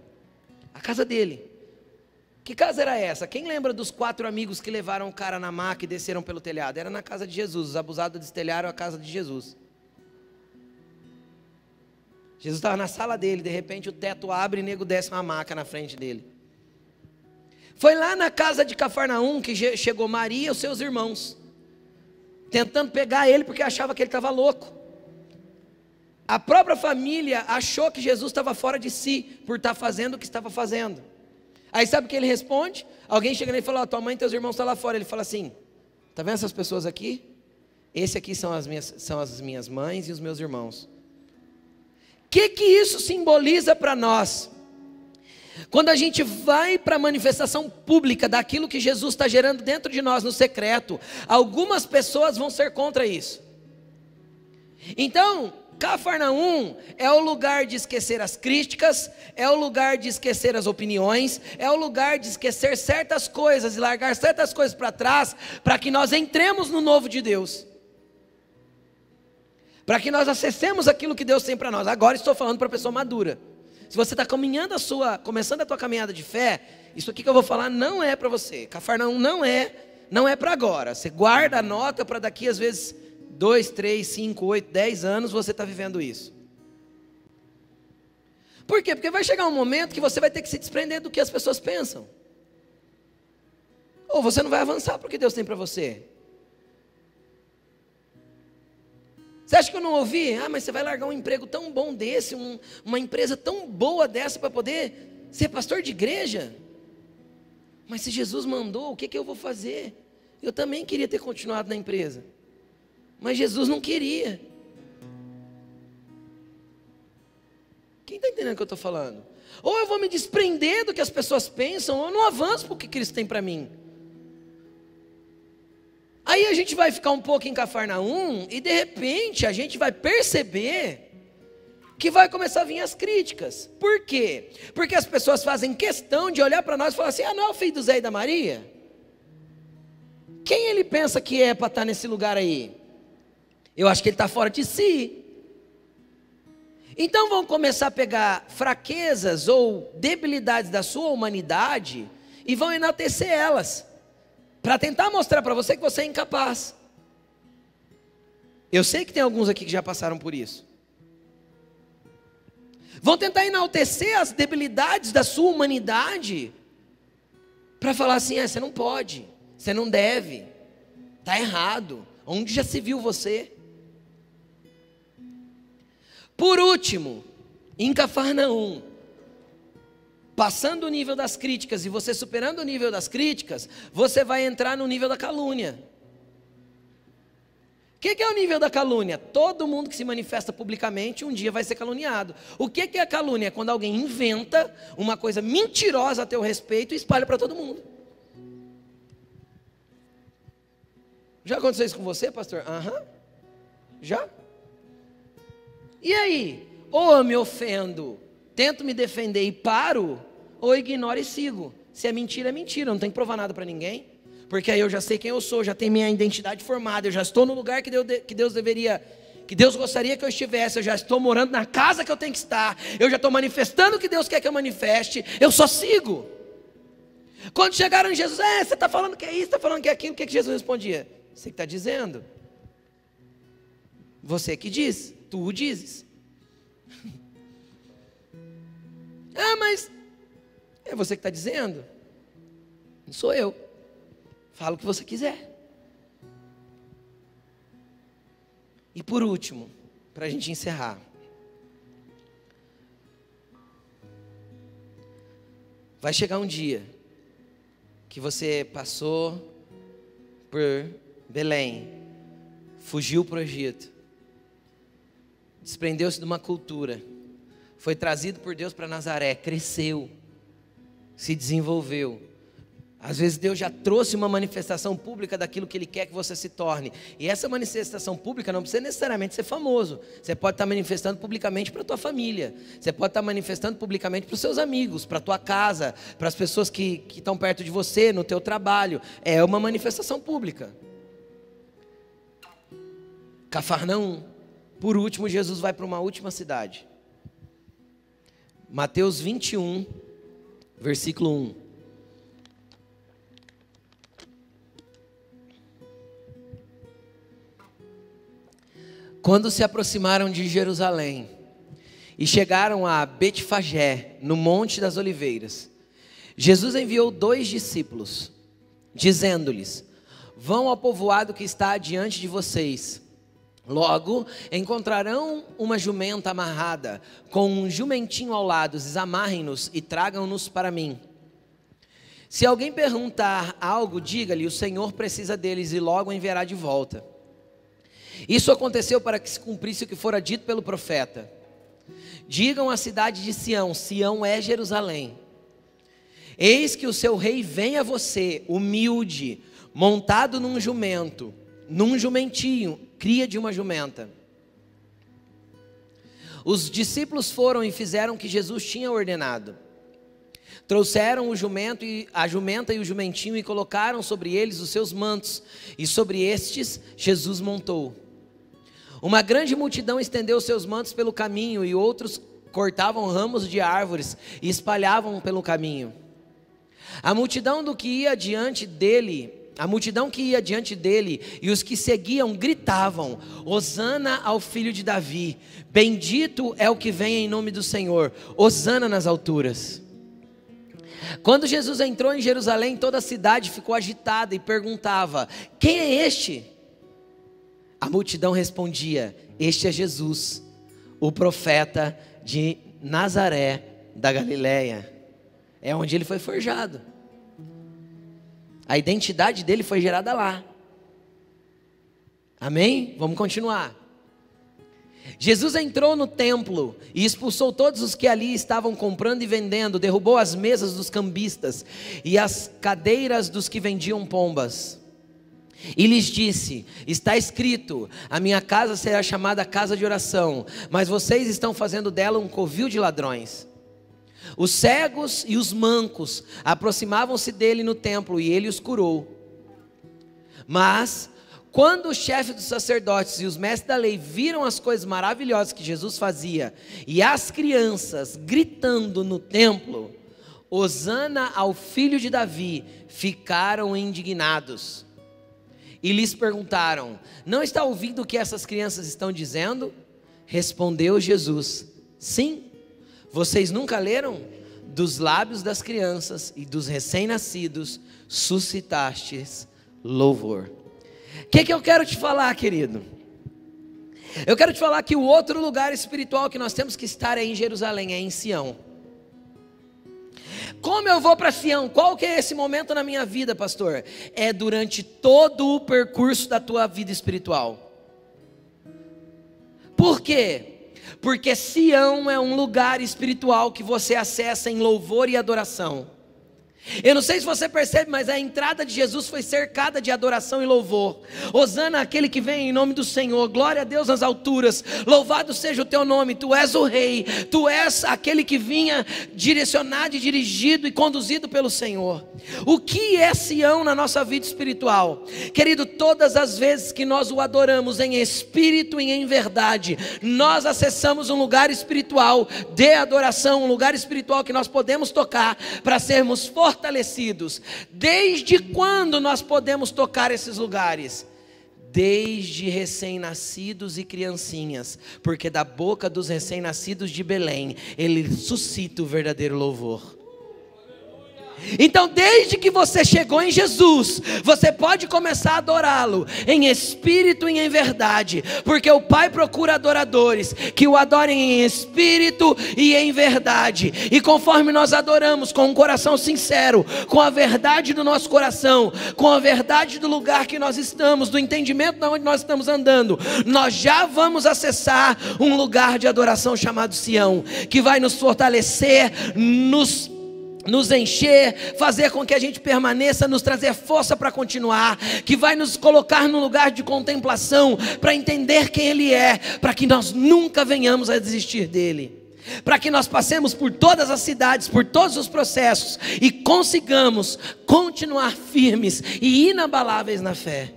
A casa dele. Que casa era essa? Quem lembra dos 4 amigos que levaram o cara na maca e desceram pelo telhado? Era na casa de Jesus. Os abusados destelharam a casa de Jesus. Jesus estava na sala dele, de repente o teto abre e o nego desce uma maca na frente dele. Foi lá na casa de Cafarnaum que chegou Maria e os seus irmãos, tentando pegar ele porque achava que ele estava louco. A própria família achou que Jesus estava fora de si, por estar fazendo o que estava fazendo. Aí sabe o que ele responde? Alguém chega nele e fala, ó, tua mãe e teus irmãos estão lá fora. Ele fala assim, tá vendo essas pessoas aqui? Esse aqui são as minhas mães e os meus irmãos. O que isso simboliza para nós? Quando a gente vai para a manifestação pública daquilo que Jesus está gerando dentro de nós no secreto, algumas pessoas vão ser contra isso. Então, Cafarnaum é o lugar de esquecer as críticas, é o lugar de esquecer as opiniões, é o lugar de esquecer certas coisas e largar certas coisas para trás, para que nós entremos no novo de Deus, para que nós acessemos aquilo que Deus tem para nós. Agora estou falando para a pessoa madura. Se você está começando a tua caminhada de fé, isso aqui que eu vou falar não é para você. Cafarnaum não é para agora. Você guarda a nota para daqui às vezes 2, 3, 5, 8, 10 anos você está vivendo isso. Por quê? Porque vai chegar um momento que você vai ter que se desprender do que as pessoas pensam. Ou você não vai avançar para o que Deus tem para você. Você acha que eu não ouvi? Ah, mas você vai largar um emprego tão bom desse, uma empresa tão boa dessa para poder ser pastor de igreja? Mas se Jesus mandou, o que eu vou fazer? Eu também queria ter continuado na empresa, mas Jesus não queria. Quem está entendendo o que eu estou falando? Ou eu vou me desprender do que as pessoas pensam, ou eu não avanço para o que Cristo tem para mim. Aí a gente vai ficar um pouco em Cafarnaum e de repente a gente vai perceber que vai começar a vir as críticas. Por quê? Porque as pessoas fazem questão de olhar para nós e falar assim: não é o filho do Zé e da Maria? Quem ele pensa que é para estar nesse lugar aí? Eu acho que ele está fora de si. Então vão começar a pegar fraquezas ou debilidades da sua humanidade e vão enaltecer elas, para tentar mostrar para você que você é incapaz. Eu sei que tem alguns aqui que já passaram por isso. Vão tentar enaltecer as debilidades da sua humanidade, para falar assim: você não pode, você não deve, está errado, onde já se viu você? Por último, em Cafarnaum, passando o nível das críticas e você superando o nível das críticas, você vai entrar no nível da calúnia. O que é o nível da calúnia? Todo mundo que se manifesta publicamente um dia vai ser caluniado. O que é a calúnia? É quando alguém inventa uma coisa mentirosa a teu respeito e espalha para todo mundo. Já aconteceu isso com você, pastor? Já? E aí? Ou eu me ofendo, tento me defender e paro, ou ignoro e sigo. Se é mentira, não tem que provar nada para ninguém. Porque aí eu já sei quem eu sou, já tenho minha identidade formada, eu já estou no lugar que Deus gostaria que eu estivesse, eu já estou morando na casa que eu tenho que estar, eu já estou manifestando o que Deus quer que eu manifeste, eu só sigo. Quando chegaram em Jesus: você está falando que é isso, está falando que é aquilo, o que Jesus respondia? Você que está dizendo. Você que diz, tu o dizes. Mas é você que está dizendo? Não sou eu. Fala o que você quiser. E por último, para a gente encerrar, vai chegar um dia que você passou por Belém, fugiu para o Egito, desprendeu-se de uma cultura, foi trazido por Deus para Nazaré, cresceu, se desenvolveu. Às vezes Deus já trouxe uma manifestação pública daquilo que Ele quer que você se torne. E essa manifestação pública não precisa necessariamente ser famoso. Você pode estar manifestando publicamente para a tua família. Você pode estar manifestando publicamente para os seus amigos, para a tua casa, para as pessoas que estão perto de você, no teu trabalho. É uma manifestação pública. Cafarnaum. Por último, Jesus vai para uma última cidade. Mateus 21, versículo 1. Quando se aproximaram de Jerusalém e chegaram a Betfagé, no Monte das Oliveiras, Jesus enviou 2 discípulos, dizendo-lhes: vão ao povoado que está adiante de vocês. Logo encontrarão uma jumenta amarrada, com um jumentinho ao lado, desamarrem-nos e tragam-nos para mim. Se alguém perguntar algo, diga-lhe: o Senhor precisa deles e logo enviará de volta. Isso aconteceu para que se cumprisse o que fora dito pelo profeta: digam à cidade de Sião, Sião é Jerusalém, eis que o seu rei vem a você, humilde, montado num jumentinho, cria de uma jumenta. Os discípulos foram e fizeram o que Jesus tinha ordenado. Trouxeram a jumenta e o jumentinho e colocaram sobre eles os seus mantos, e sobre estes Jesus montou. Uma grande multidão estendeu seus mantos pelo caminho, e outros cortavam ramos de árvores e espalhavam pelo caminho. A multidão que ia diante dele e os que seguiam gritavam: Hosana ao filho de Davi, bendito é o que vem em nome do Senhor, Hosana nas alturas. Quando Jesus entrou em Jerusalém, toda a cidade ficou agitada e perguntava: quem é este? A multidão respondia: este é Jesus, o profeta de Nazaré da Galileia. É onde ele foi forjado. A identidade dele foi gerada lá. Amém? Vamos continuar. Jesus entrou no templo e expulsou todos os que ali estavam comprando e vendendo, derrubou as mesas dos cambistas e as cadeiras dos que vendiam pombas. E lhes disse: está escrito, a minha casa será chamada casa de oração, mas vocês estão fazendo dela um covil de ladrões. Os cegos e os mancos aproximavam-se dele no templo e ele os curou. Mas quando o chefe dos sacerdotes e os mestres da lei viram as coisas maravilhosas que Jesus fazia, e as crianças gritando no templo, Hosana ao filho de Davi, ficaram indignados. E lhes perguntaram: não está ouvindo o que essas crianças estão dizendo? Respondeu Jesus: sim. Vocês nunca leram? Dos lábios das crianças e dos recém-nascidos suscitastes louvor. O que eu quero te falar, querido? Eu quero te falar que o outro lugar espiritual que nós temos que estar é em Jerusalém, é em Sião. Como eu vou para Sião? Qual que é esse momento na minha vida, pastor? É durante todo o percurso da tua vida espiritual. Por quê? Porque Sião é um lugar espiritual que você acessa em louvor e adoração. Eu não sei se você percebe, mas a entrada de Jesus foi cercada de adoração e louvor. Hosana, aquele que vem em nome do Senhor, glória a Deus nas alturas, louvado seja o teu nome, tu és o rei, tu és aquele que vinha direcionado e dirigido e conduzido pelo Senhor. O que é Sião na nossa vida espiritual? Querido, todas as vezes que nós o adoramos em espírito e em verdade, nós acessamos um lugar espiritual de adoração, um lugar espiritual que nós podemos tocar para sermos fortalecidos. Desde quando nós podemos tocar esses lugares? Desde recém-nascidos e criancinhas, porque da boca dos recém-nascidos de Belém, ele suscita o verdadeiro louvor. Então, desde que você chegou em Jesus, você pode começar a adorá-lo em espírito e em verdade, porque o Pai procura adoradores que o adorem em espírito e em verdade. E conforme nós adoramos com um coração sincero, com a verdade do nosso coração, com a verdade do lugar que nós estamos, do entendimento de onde nós estamos andando, nós já vamos acessar um lugar de adoração chamado Sião, que vai nos fortalecer, nos encher, fazer com que a gente permaneça, nos trazer força para continuar, que vai nos colocar num lugar de contemplação, para entender quem Ele é, para que nós nunca venhamos a desistir dEle, para que nós passemos por todas as cidades, por todos os processos, e consigamos continuar firmes e inabaláveis na fé.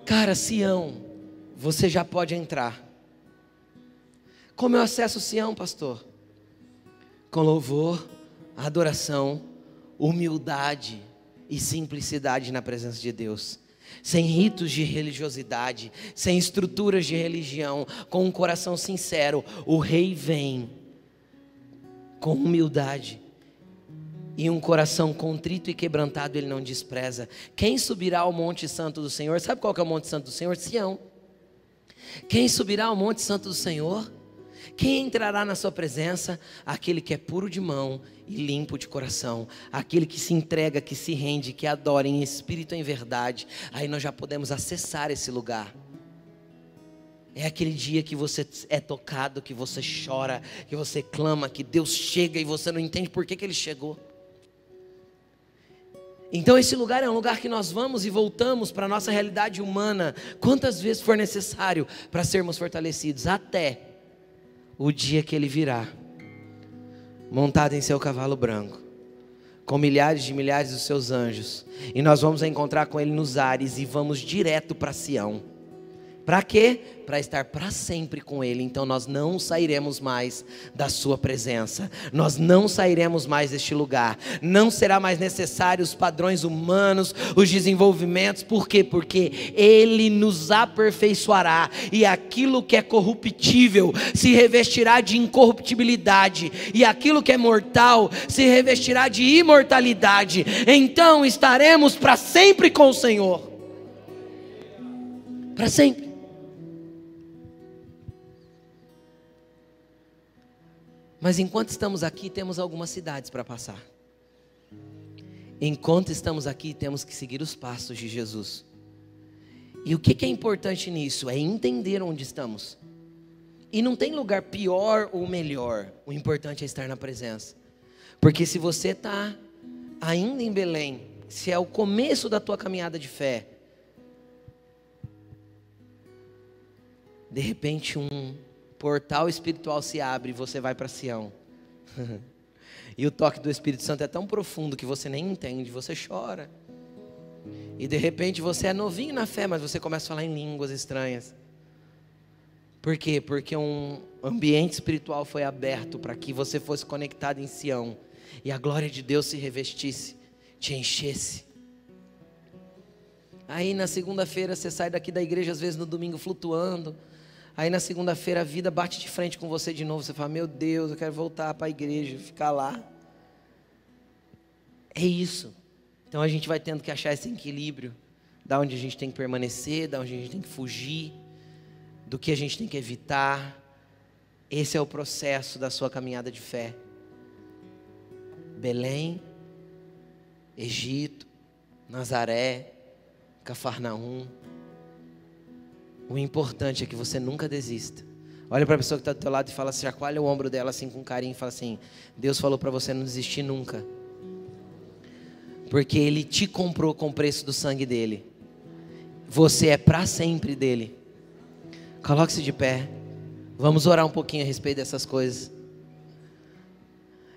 Cara, Sião, você já pode entrar. Como eu acesso Sião, pastor? Com louvor, adoração, humildade e simplicidade na presença de Deus, sem ritos de religiosidade, sem estruturas de religião, com um coração sincero. O rei vem com humildade e um coração contrito e quebrantado ele não despreza. Quem subirá ao monte santo do Senhor? Sabe qual que é o monte santo do Senhor? Sião. Quem subirá ao monte santo do Senhor? Quem entrará na sua presença? Aquele que é puro de mão e limpo de coração, aquele que se entrega, que se rende, que adora em espírito e em verdade. Aí nós já podemos acessar esse lugar. É aquele dia que você é tocado, que você chora, que você clama, que Deus chega e você não entende por que Ele chegou. Então esse lugar é um lugar que nós vamos e voltamos para a nossa realidade humana quantas vezes for necessário para sermos fortalecidos, até o dia que Ele virá, montado em seu cavalo branco, com milhares de milhares dos seus anjos, e nós vamos encontrar com Ele nos ares e vamos direto para Sião. Para quê? Para estar para sempre com Ele. Então nós não sairemos mais da sua presença, nós não sairemos mais deste lugar, não será mais necessário os padrões humanos, os desenvolvimentos. Por quê? Porque Ele nos aperfeiçoará, e aquilo que é corruptível se revestirá de incorruptibilidade, e aquilo que é mortal se revestirá de imortalidade. Então estaremos para sempre com o Senhor, para sempre. Mas enquanto estamos aqui, temos algumas cidades para passar. Enquanto estamos aqui, temos que seguir os passos de Jesus. E o que é importante nisso? É entender onde estamos. E não tem lugar pior ou melhor. O importante é estar na presença. Porque se você está ainda em Belém, se é o começo da tua caminhada de fé, de repente um portal espiritual se abre e você vai para Sião. E o toque do Espírito Santo é tão profundo que você nem entende, você chora. E de repente você é novinho na fé, mas você começa a falar em línguas estranhas. Por quê? Porque um ambiente espiritual foi aberto para que você fosse conectado em Sião. E a glória de Deus se revestisse, te enchesse. Aí na segunda-feira você sai daqui da igreja, às vezes no domingo flutuando. Aí na segunda-feira a vida bate de frente com você de novo. Você fala, meu Deus, eu quero voltar para a igreja, ficar lá. É isso. Então a gente vai tendo que achar esse equilíbrio. Da onde a gente tem que permanecer, da onde a gente tem que fugir, do que a gente tem que evitar. Esse é o processo da sua caminhada de fé. Belém, Egito, Nazaré, Cafarnaum. O importante é que você nunca desista. Olha para a pessoa que está do teu lado e fala assim, chacoalha o ombro dela assim com carinho e fala assim, Deus falou para você não desistir nunca. Porque Ele te comprou com o preço do sangue dEle. Você é para sempre dEle. Coloque-se de pé. Vamos orar um pouquinho a respeito dessas coisas.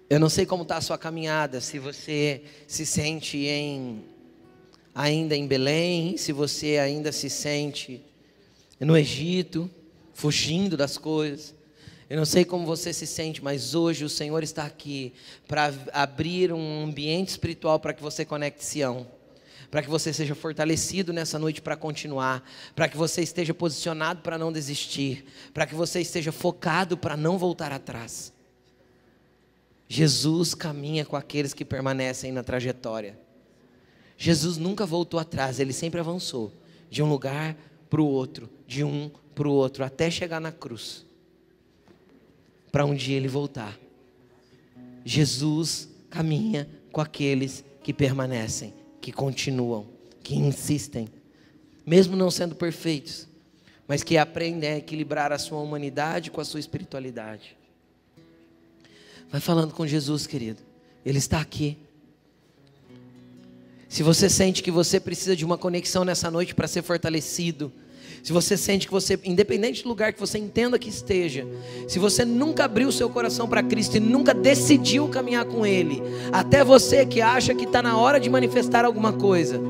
Eu não sei como está a sua caminhada, se você se sente ainda em Belém, se você ainda se sente no Egito, fugindo das coisas. Eu não sei como você se sente, mas hoje o Senhor está aqui para abrir um ambiente espiritual para que você conecte Sião, para que você seja fortalecido nessa noite para continuar, para que você esteja posicionado para não desistir, para que você esteja focado para não voltar atrás. Jesus caminha com aqueles que permanecem na trajetória. Jesus nunca voltou atrás, Ele sempre avançou, de um lugar para o outro, de um para o outro, até chegar na cruz, para um dia Ele voltar. Jesus caminha com aqueles que permanecem, que continuam, que insistem, mesmo não sendo perfeitos, mas que aprendem a equilibrar a sua humanidade com a sua espiritualidade. Vai falando com Jesus, querido, Ele está aqui. Se você sente que você precisa de uma conexão nessa noite para ser fortalecido, se você sente que você, independente do lugar que você entenda que esteja, se você nunca abriu o seu coração para Cristo e nunca decidiu caminhar com Ele, até você que acha que está na hora de manifestar alguma coisa,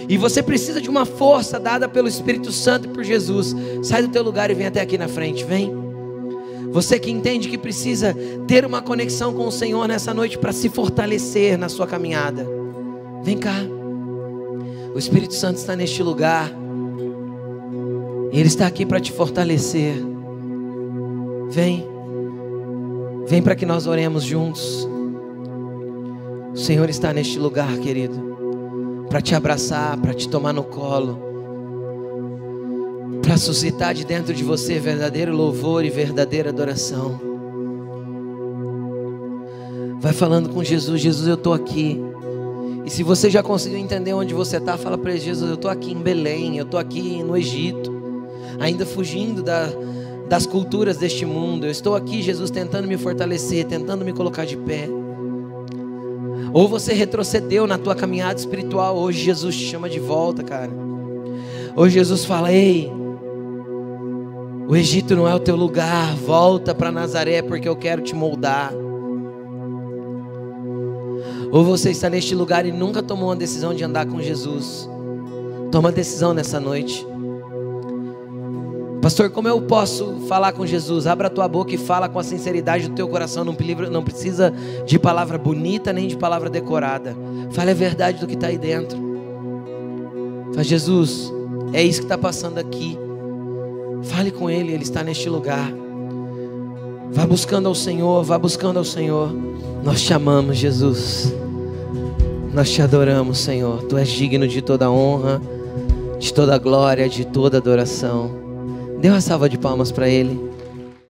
e você precisa de uma força dada pelo Espírito Santo e por Jesus, sai do teu lugar e vem até aqui na frente, vem. Você que entende que precisa ter uma conexão com o Senhor nessa noite para se fortalecer na sua caminhada, vem cá. O Espírito Santo está neste lugar. Ele está aqui para te fortalecer. Vem. Vem para que nós oremos juntos. O Senhor está neste lugar, querido, para te abraçar, para te tomar no colo, para suscitar de dentro de você verdadeiro louvor e verdadeira adoração. Vai falando com Jesus. Jesus, eu estou aqui. E se você já conseguiu entender onde você está, fala para ele, Jesus, eu estou aqui em Belém, eu estou aqui no Egito, ainda fugindo das culturas deste mundo. Eu estou aqui, Jesus, tentando me fortalecer, tentando me colocar de pé. Ou você retrocedeu na tua caminhada espiritual, hoje Jesus te chama de volta, cara. Hoje Jesus fala, ei, o Egito não é o teu lugar, volta para Nazaré porque eu quero te moldar. Ou você está neste lugar e nunca tomou uma decisão de andar com Jesus. Toma decisão nessa noite. Pastor, como eu posso falar com Jesus? Abra a tua boca e fala com a sinceridade do teu coração. Não precisa de palavra bonita nem de palavra decorada. Fale a verdade do que está aí dentro. Fala, Jesus, é isso que está passando aqui. Fale com Ele, Ele está neste lugar. Vá buscando ao Senhor, vá buscando ao Senhor. Nós te amamos, Jesus. Nós te adoramos, Senhor. Tu és digno de toda honra, de toda glória, de toda adoração. Dê uma salva de palmas para Ele.